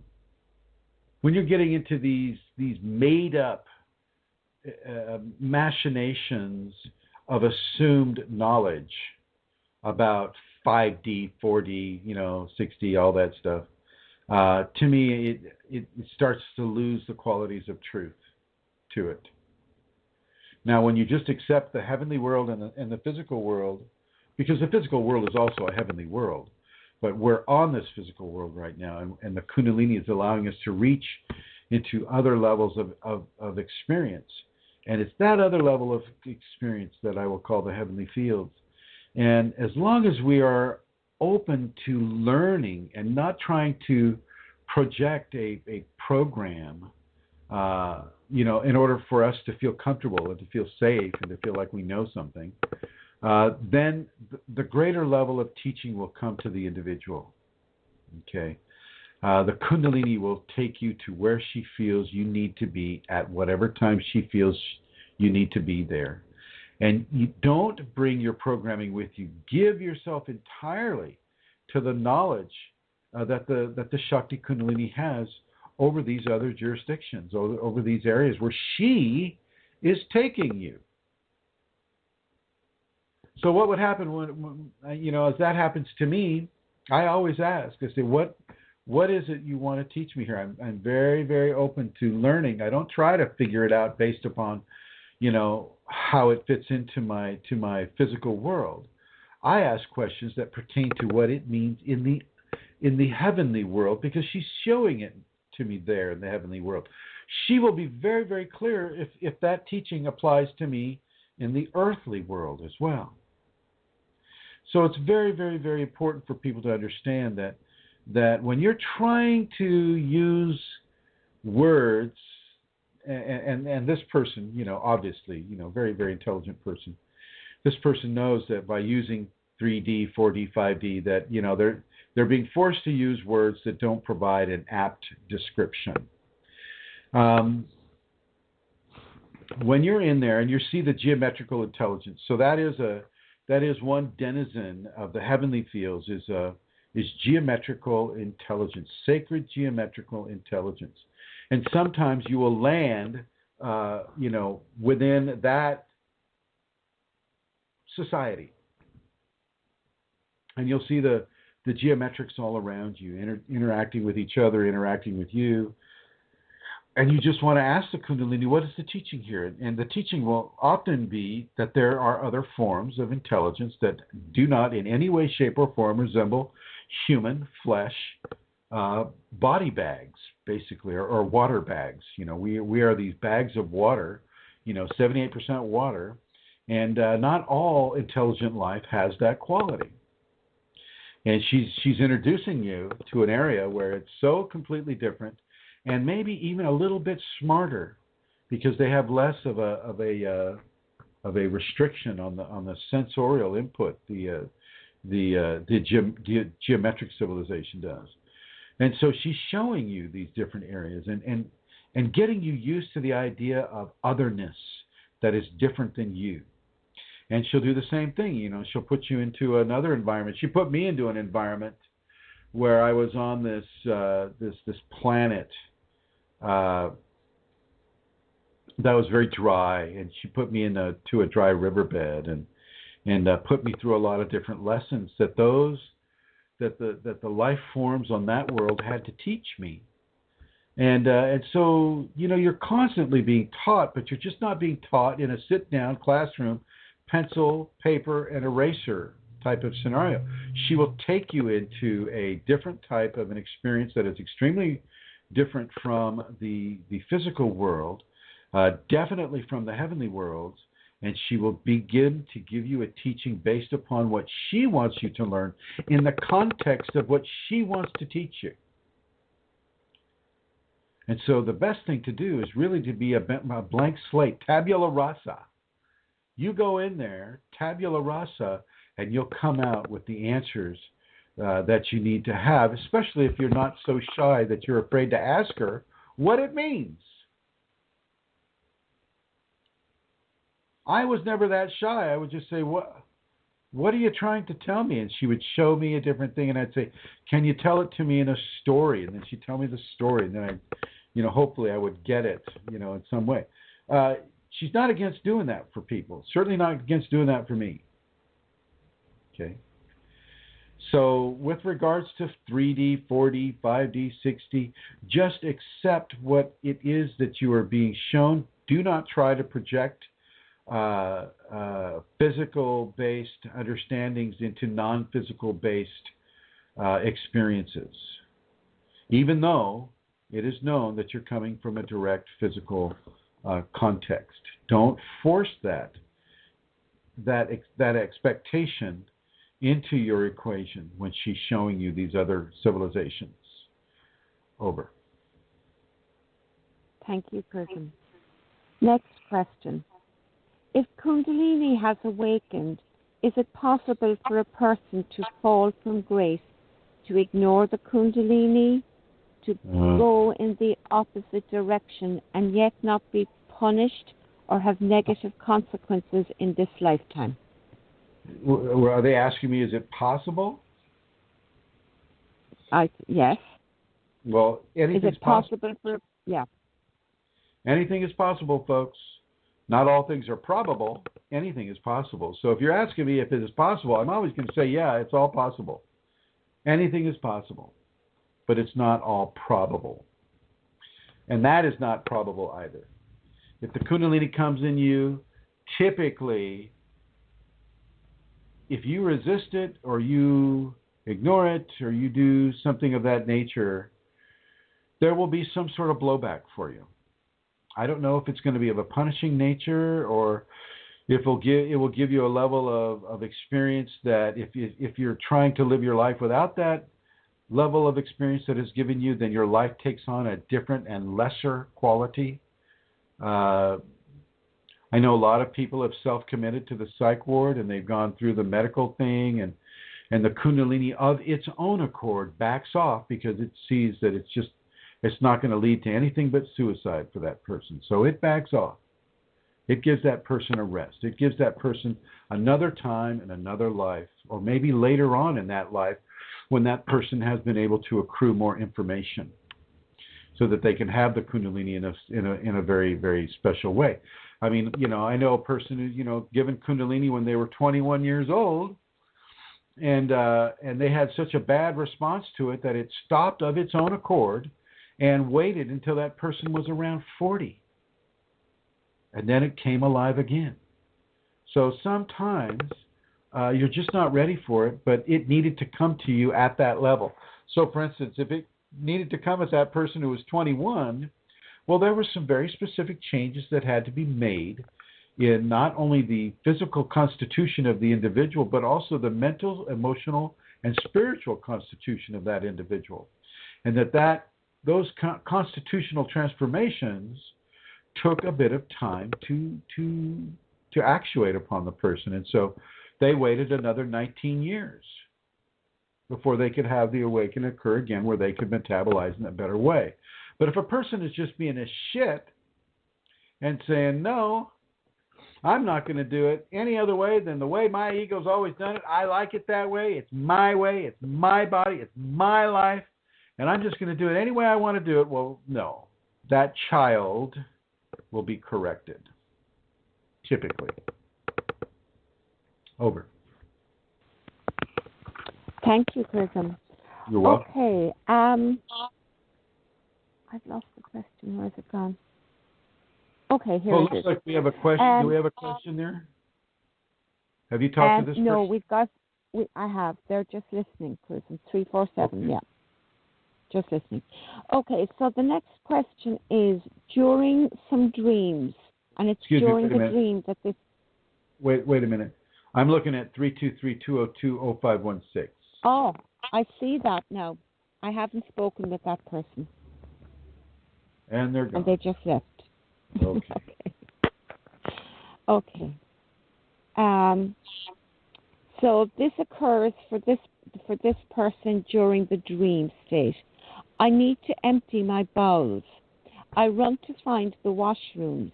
When you're getting into these made-up machinations of assumed knowledge about 5D, 4D, 6D, all that stuff, to me, it starts to lose the qualities of truth to it. Now, when you just accept the heavenly world and the physical world, because the physical world is also a heavenly world, but we're on this physical world right now, and the Kundalini is allowing us to reach into other levels of experience. And it's that other level of experience that I will call the heavenly fields. And as long as we are open to learning and not trying to project a program, in order for us to feel comfortable and to feel safe and to feel like we know something, then the greater level of teaching will come to the individual. Okay. The Kundalini will take you to where she feels you need to be at whatever time she feels you need to be there. And you don't bring your programming with you. Give yourself entirely to the knowledge that the Shakti Kundalini has over these other jurisdictions, over these areas where she is taking you. So what would happen when as that happens to me, I always ask, I say, what is it you want to teach me here? I'm very, very open to learning. I don't try to figure it out based upon, how it fits into my physical world. I ask questions that pertain to what it means in the heavenly world, because she's showing it to me there in the heavenly world. She will be very, very clear if that teaching applies to me in the earthly world as well. So it's very, very, very important for people to understand that when you're trying to use words, and this person, obviously, very, very intelligent person, this person knows that by using 3D, 4D, 5D, that, they're being forced to use words that don't provide an apt description. When you're in there and you see the geometrical intelligence, so that is one denizen of the heavenly fields, is geometrical intelligence, sacred geometrical intelligence. And sometimes you will land, within that society. And you'll see the geometrics all around you, interacting with each other, interacting with you. And you just want to ask the Kundalini, what is the teaching here? And the teaching will often be that there are other forms of intelligence that do not in any way, shape, or form resemble human flesh body bags, basically, or water bags. We are these bags of water, 78% water, and not all intelligent life has that quality. And she's introducing you to an area where it's so completely different, and maybe even a little bit smarter, because they have less of a restriction on the sensorial input. The geometric civilization does, and so she's showing you these different areas and getting you used to the idea of otherness that is different than you. And she'll do the same thing. She'll put you into another environment. She put me into an environment where I was on this planet that was very dry, and she put me to a dry riverbed and put me through a lot of different lessons that the life forms on that world had to teach me. And so you're constantly being taught, but you're just not being taught in a sit-down classroom, pencil, paper, and eraser type of scenario. She will take you into a different type of an experience that is extremely different from the physical world, definitely from the heavenly worlds, and she will begin to give you a teaching based upon what she wants you to learn in the context of what she wants to teach you. And so the best thing to do is really to be a blank slate, tabula rasa. You go in there, tabula rasa, and you'll come out with the answers that you need to have, especially if you're not so shy that you're afraid to ask her what it means. I was never that shy. I would just say, what are you trying to tell me? And she would show me a different thing, and I'd say, can you tell it to me in a story? And then she'd tell me the story, and then hopefully I would get it, in some way. She's not against doing that for people. Certainly not against doing that for me. Okay. So with regards to 3D, 4D, 5D, 6D, just accept what it is that you are being shown. Do not try to project physical-based understandings into non-physical-based experiences, even though it is known that you're coming from a direct physical context. Don't force that expectation into your equation when she's showing you these other civilizations. Over. Thank you, Chrism. Next question. If Kundalini has awakened, is it possible for a person to fall from grace, to ignore the Kundalini, to go in the opposite direction and yet not be punished or have negative consequences in this lifetime? Are they asking me, is it possible? Yes. Well, anything's is it possible for, yeah. Anything is possible, folks. Not all things are probable. Anything is possible. So if you're asking me if it is possible, I'm always going to say, yeah, it's all possible. Anything is possible, but it's not all probable. And that is not probable either. If the Kundalini comes in you, typically, if you resist it or you ignore it or you do something of that nature, there will be some sort of blowback for you. I don't know if it's going to be of a punishing nature or if it will give you a level of experience that if you're trying to live your life without that level of experience that is given you, then your life takes on a different and lesser quality. I know a lot of people have self-committed to the psych ward and they've gone through the medical thing and the Kundalini of its own accord backs off because it sees that it's not going to lead to anything but suicide for that person. So it backs off. It gives that person a rest. It gives that person another time and another life, or maybe later on in that life when that person has been able to accrue more information so that they can have the Kundalini in a very, very special way. I mean, I know a person who, given Kundalini when they were 21 years old, and they had such a bad response to it that it stopped of its own accord and waited until that person was around 40. And then it came alive again. So sometimes you're just not ready for it, but it needed to come to you at that level. So, for instance, if it needed to come as that person who was 21, well, there were some very specific changes that had to be made in not only the physical constitution of the individual, but also the mental, emotional, and spiritual constitution of that individual. And those constitutional transformations took a bit of time to actuate upon the person. And so they waited another 19 years before they could have the awakening occur again where they could metabolize in a better way. But if a person is just being a shit and saying, no, I'm not going to do it any other way than the way my ego's always done it. I like it that way. It's my way. It's my body. It's my life. And I'm just going to do it any way I want to do it. Well, no. That child will be corrected. Typically. Over. Thank you, Chrism. You're welcome. Okay. I've lost the question. Where's it gone? Okay, here it is. Looks like we have a question. Do we have a question there? Have you talked to this person? No, I have. They're just listening, Chrism. 347, okay. Yeah. Just listening. Okay, so the next question is during some dreams, and it's during the dream that this... Wait a minute. I'm looking at 323-202-0516. Oh, I see that now. I haven't spoken with that person. And they're gone. And they just left. Okay. Okay. So this occurs for this person during the dream state. I need to empty my bowels. I run to find the washrooms.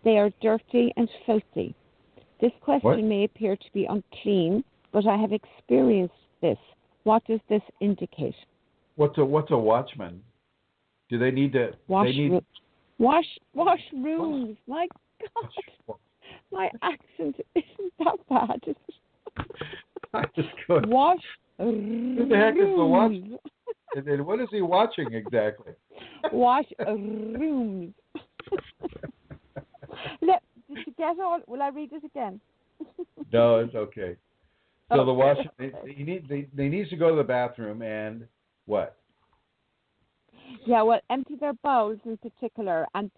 They are dirty and filthy. This question may appear to be unclean, but I have experienced this. What does this indicate? What's a watchman? Do they need to... Washrooms. My God. My accent isn't that bad. I just couldn't. Wash. Who the heck is the watch? And what is he watching exactly? Wash rooms. Did you get all? Will I read it again? No, it's okay. So the wash. They need to go to the bathroom and what? Yeah, well, empty their bowels in particular, and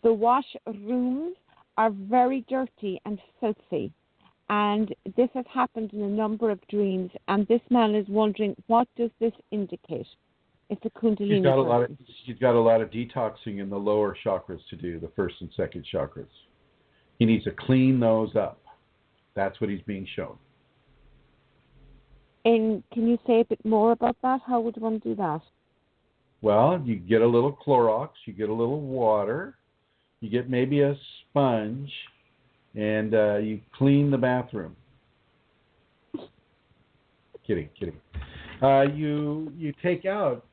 the wash rooms are very dirty and filthy, And this has happened in a number of dreams. And this man is wondering, what does this indicate? It's a Kundalini. He's got a lot of detoxing in the lower chakras to do, the first and second chakras. He needs to clean those up. That's what he's being shown. And can you say a bit more about that? How would one do that? Well, you get a little Clorox, you get a little water, you get maybe a sponge, and you clean the bathroom. Kidding. You take out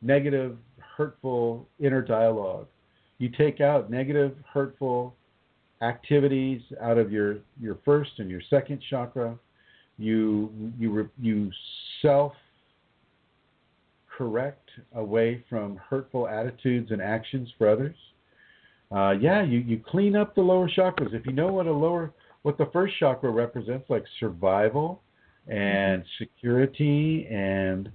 negative, hurtful inner dialogue. You take out negative, hurtful activities out of your first and your second chakra. You self-correct away from hurtful attitudes and actions for others. You clean up the lower chakras. If you know what the first chakra represents, like survival and security and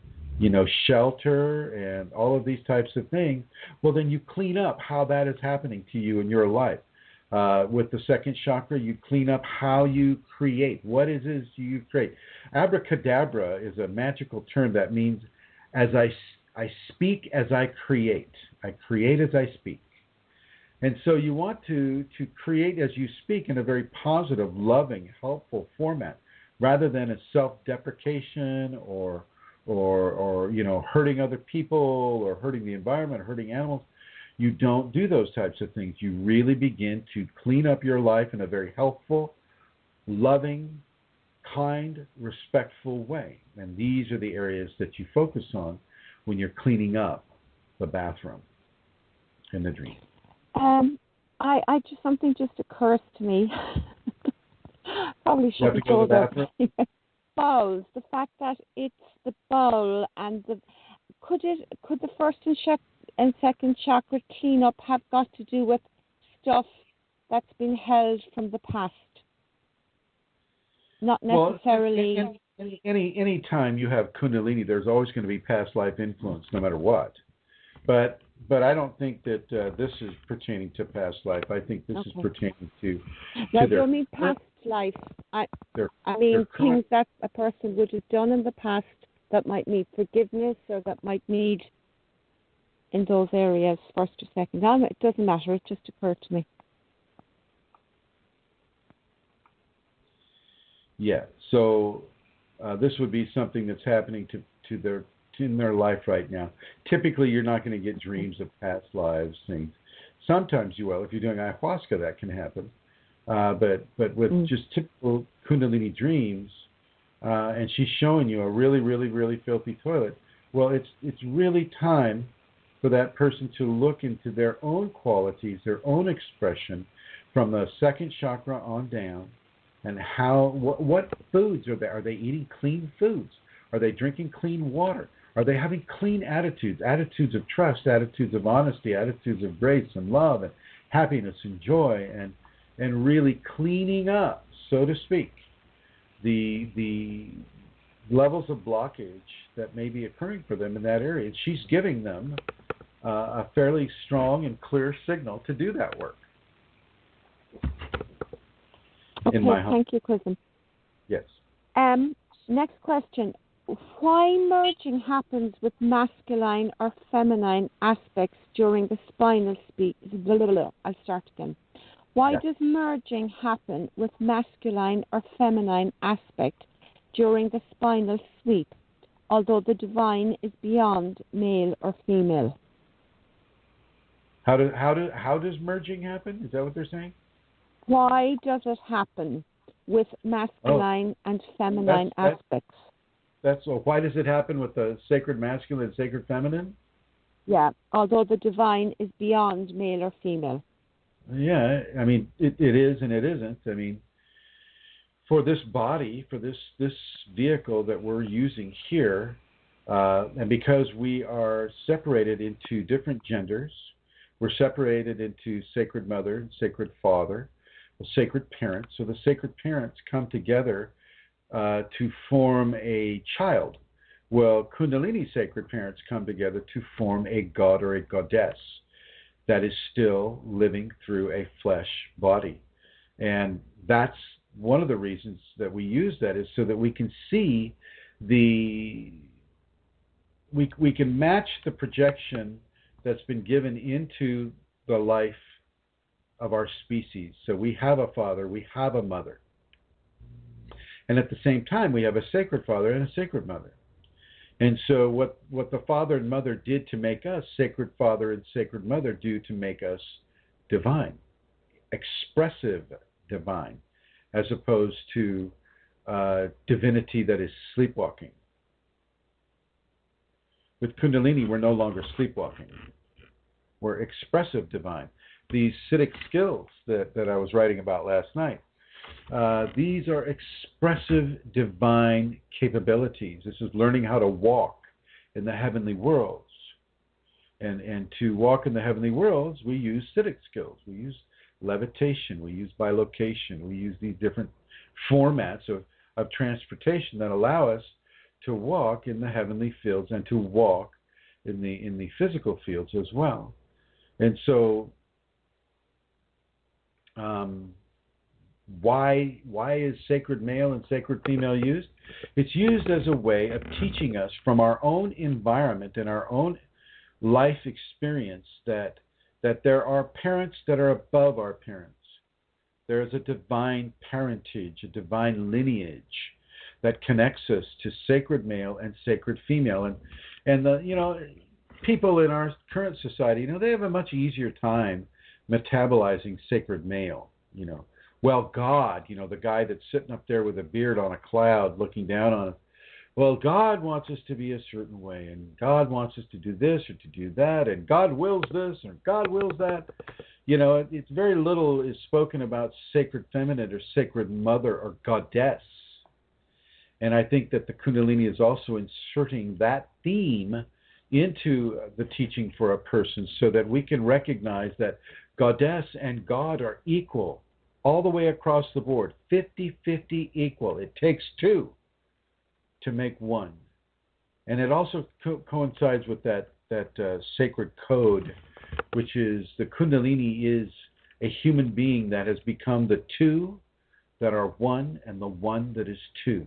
shelter and all of these types of things, well, then you clean up how that is happening to you in your life. With the second chakra, you clean up how you create. What is it you create? Abracadabra is a magical term that means as I speak as I create. I create as I speak. And so you want to create as you speak in a very positive, loving, helpful format, rather than a self-deprecation or hurting other people or hurting the environment or hurting animals. You don't do those types of things. You really begin to clean up your life in a very helpful, loving, kind, respectful way. And these are the areas that you focus on when you're cleaning up the bathroom in the dream. Something just occurs to me. Probably shouldn't have to go to the bathroom? Bowels. The fact that it's the bowel and could the first and second chakra cleanup have got to do with stuff that's been held from the past? Not necessarily. Well, any time you have Kundalini, there's always going to be past life influence, no matter what. But I don't think that this is pertaining to past life. I think this is pertaining to I their. don't mean past life. I mean things that a person would have done in the past that might need forgiveness or that might need in those areas, first or second. It doesn't matter. It just occurred to me. Yeah. So this would be something that's happening in their life right now. Typically, you're not going to get dreams of past lives, things. Sometimes you will. If you're doing ayahuasca, that can happen. But with just typical Kundalini dreams, and she's showing you a really, really, really filthy toilet. Well, it's really time for that person to look into their own qualities, their own expression from the second chakra on down, and what foods are they? Are they eating clean foods? Are they drinking clean water? Are they having clean attitudes of trust, attitudes of honesty, attitudes of grace and love and happiness and joy, and really cleaning up, so to speak, the levels of blockage that may be occurring for them in that area. And she's giving them a fairly strong and clear signal to do that work. Okay, thank you, Chrism. Yes. Next question. Why merging happens with masculine or feminine aspects during the spinal I'll start again. Why does merging happen with masculine or feminine aspect during the spinal sweep, although the divine is beyond male or female? How does merging happen? Is that what they're saying? Why does it happen with masculine and feminine aspects? Why does it happen with the sacred masculine and sacred feminine? Yeah, although the divine is beyond male or female. Yeah, I mean, it is and it isn't. I mean, for this body, for this vehicle that we're using here, and because we are separated into different genders, we're separated into sacred mother and sacred father, sacred parents. So the sacred parents come together to form a child. Well, Kundalini sacred parents come together to form a god or a goddess that is still living through a flesh body. And that's one of the reasons that we use that is so that we can see we can match the projection that's been given into the life of our species. So we have a father, we have a mother. And at the same time, we have a sacred father and a sacred mother. And so what the father and mother did to make us, sacred father and sacred mother, do to make us divine, expressive divine, as opposed to divinity that is sleepwalking. With Kundalini, we're no longer sleepwalking. We're expressive divine. These Siddhic skills that I was writing about last night, these are expressive divine capabilities. This is learning how to walk in the heavenly worlds. And to walk in the heavenly worlds, we use Siddhic skills. We use levitation. We use bilocation. We use these different formats of transportation that allow us to walk in the heavenly fields and to walk in the physical fields as well. And so why is sacred male and sacred female used? It's used as a way of teaching us from our own environment and our own life experience that there are parents that are above our parents. There is a divine parentage, a divine lineage that connects us to sacred male and sacred female. And the, people in our current society, they have a much easier time metabolizing sacred male, Well, God, the guy that's sitting up there with a beard on a cloud looking down on us. Well, God wants us to be a certain way, and God wants us to do this or to do that, and God wills this or God wills that. It's very little is spoken about sacred feminine or sacred mother or goddess. And I think that the Kundalini is also inserting that theme into the teaching for a person so that we can recognize that goddess and God are equal all the way across the board, 50-50 equal. It takes two to make one. And it also coincides with that sacred code, which is the Kundalini is a human being that has become the two that are one and the one that is two.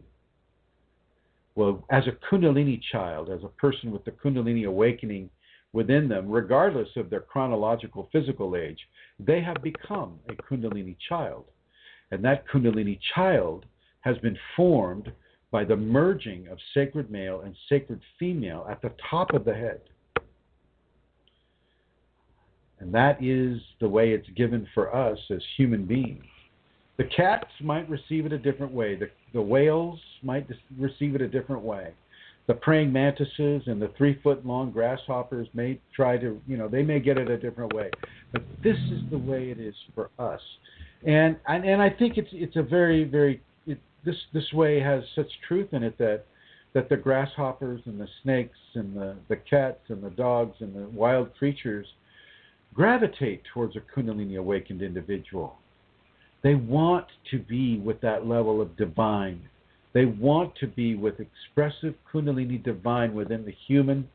Well, as a Kundalini child, as a person with the Kundalini awakening within them, regardless of their chronological physical age, they have become a Kundalini child. And that Kundalini child has been formed by the merging of sacred male and sacred female at the top of the head. And that is the way it's given for us as human beings. The cats might receive it a different way. The whales might receive it a different way. The praying mantises and the 3-foot-long grasshoppers may try to, they may get it a different way. But this is the way it is for us. And I think it's a very, very, this way has such truth in it that the grasshoppers and the snakes and the cats and the dogs and the wild creatures gravitate towards a Kundalini awakened individual. They want to be with that level of divine. They want to be with expressive Kundalini divine within the human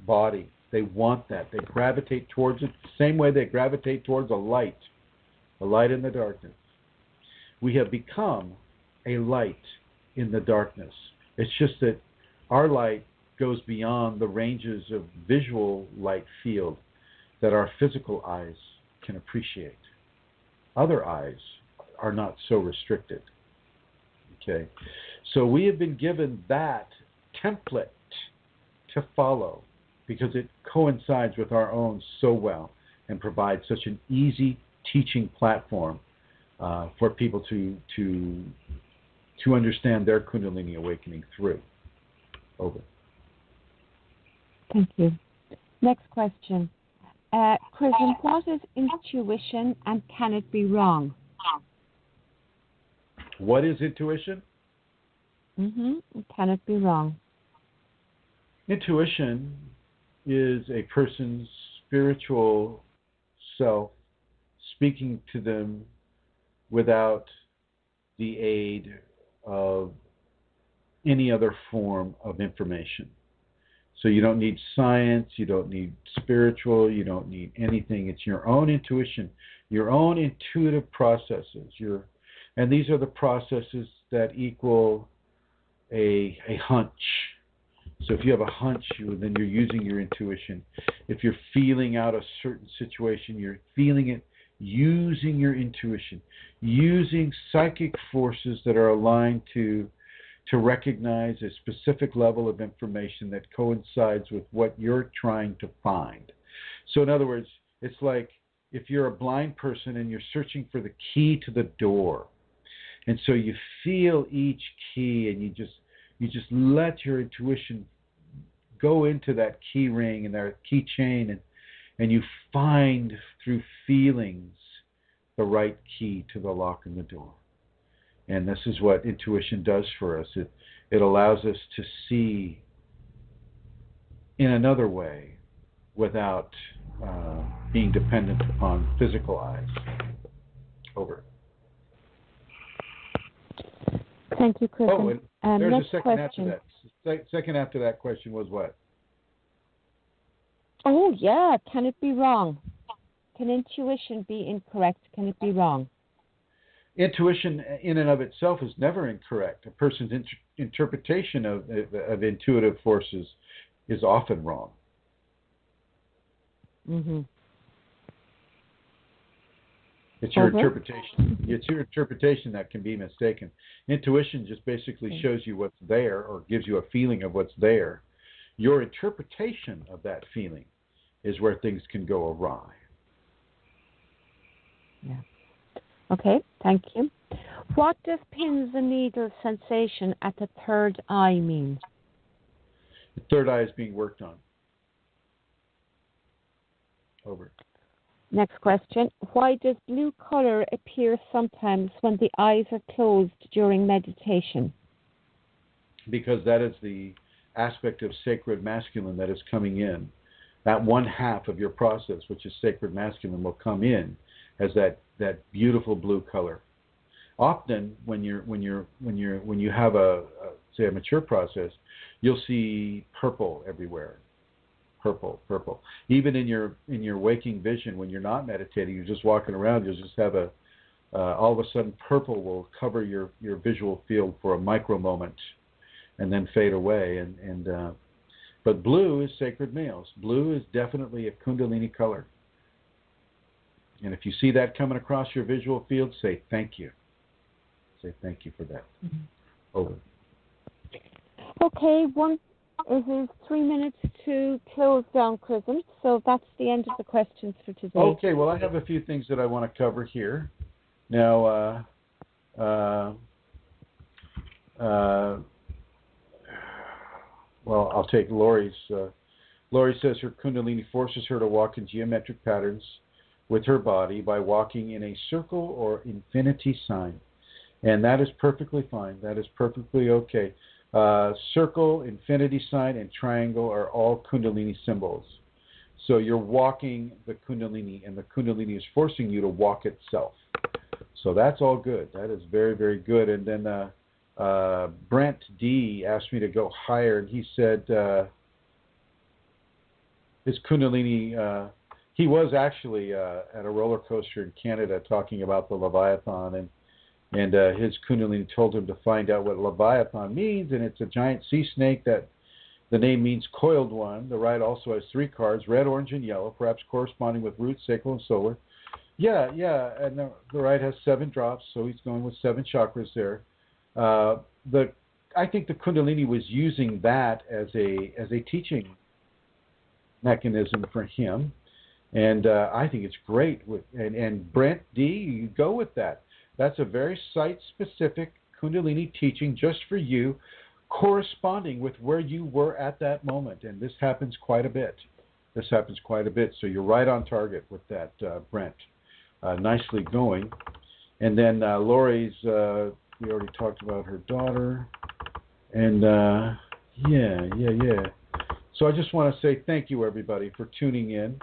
body. They want that. They gravitate towards it the same way they gravitate towards a light in the darkness. We have become a light in the darkness. It's just that our light goes beyond the ranges of visual light field that our physical eyes can appreciate. Other eyes are not so restricted. Okay, so we have been given that template to follow because it coincides with our own so well and provides such an easy teaching platform for people to understand their Kundalini awakening through. Over. Thank you. Next question. Chrism, what is intuition and can it be wrong? What is intuition? Can it be wrong? Intuition is a person's spiritual self speaking to them without the aid of any other form of information. So you don't need science, you don't need spiritual, you don't need anything. It's your own intuition, your own intuitive processes. And these are the processes that equal a hunch. So if you have a hunch, then you're using your intuition. If you're feeling out a certain situation, you're feeling it using your intuition, using psychic forces that are aligned to recognize a specific level of information that coincides with what you're trying to find. So in other words, it's like if you're a blind person and you're searching for the key to the door, and so you feel each key and you just let your intuition go into that key ring and that key chain, and you find through feelings the right key to the lock in the door. And this is what intuition does for us. It allows us to see in another way without being dependent upon physical eyes. Over. Thank you, Chrism. Oh, and there's next a second question. after that. Second after that question was what? Oh, yeah. Can it be wrong? Can intuition be incorrect? Can it be wrong? Intuition in and of itself is never incorrect. A person's interpretation of intuitive forces is often wrong. Mm-hmm. It's your interpretation. It's your interpretation that can be mistaken. Intuition just basically shows you what's there or gives you a feeling of what's there. Your interpretation of that feeling is where things can go awry. Yeah. Okay, thank you. What does pins and needles sensation at the third eye mean? The third eye is being worked on. Over. Next question. Why does blue color appear sometimes when the eyes are closed during meditation? Because that is the aspect of sacred masculine that is coming in. That one half of your process, which is sacred masculine, will come in as that beautiful blue color. Often, when you have a mature process, you'll see purple everywhere. Purple. Even in your waking vision, when you're not meditating, you're just walking around, you'll just have all of a sudden purple will cover your visual field for a micro moment, and then fade away. But blue is sacred males. Blue is definitely a Kundalini color. And if you see that coming across your visual field, say thank you. Say thank you for that. Mm-hmm. Over. Okay, it is 3 minutes to close down Chrism, so that's the end of the questions for today. Okay, well, I have a few things that I want to cover here. Now, well, I'll take Lori's. Lori says her Kundalini forces her to walk in geometric patterns with her body by walking in a circle or infinity sign. And that is perfectly fine. That is perfectly okay. Circle, infinity sign, and triangle are all Kundalini symbols. So you're walking the Kundalini, and the Kundalini is forcing you to walk itself. So that's all good. That is very, very good. And then Brent D. asked me to go higher, and he said his Kundalini, he was actually at a roller coaster in Canada talking about the Leviathan, and his Kundalini told him to find out what Leviathan means, and it's a giant sea snake that the name means coiled one. The ride also has 3 cards, red, orange, and yellow, perhaps corresponding with root, sacral, and solar. Yeah, and the ride has 7 drops, so he's going with 7 chakras there. I think the Kundalini was using that as a teaching mechanism for him, and I think it's great. And Brent D, you go with that. That's a very site-specific Kundalini teaching just for you, corresponding with where you were at that moment. And this happens quite a bit. So you're right on target with that, Brent. Nicely going. And then Lori's, we already talked about her daughter. And yeah. So I just want to say thank you, everybody, for tuning in.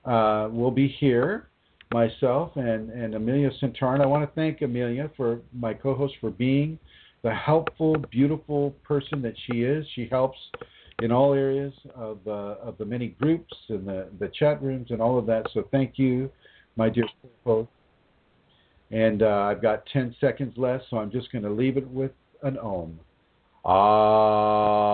We'll be here, myself and Amelia Centauran. I want to thank Amelia, for my co-host, for being the helpful, beautiful person that she is. She helps in all areas of the many groups and the chat rooms and all of that. So thank you, my dear co-host. And I've got 10 seconds left, so I'm just going to leave it with an Om. Ah.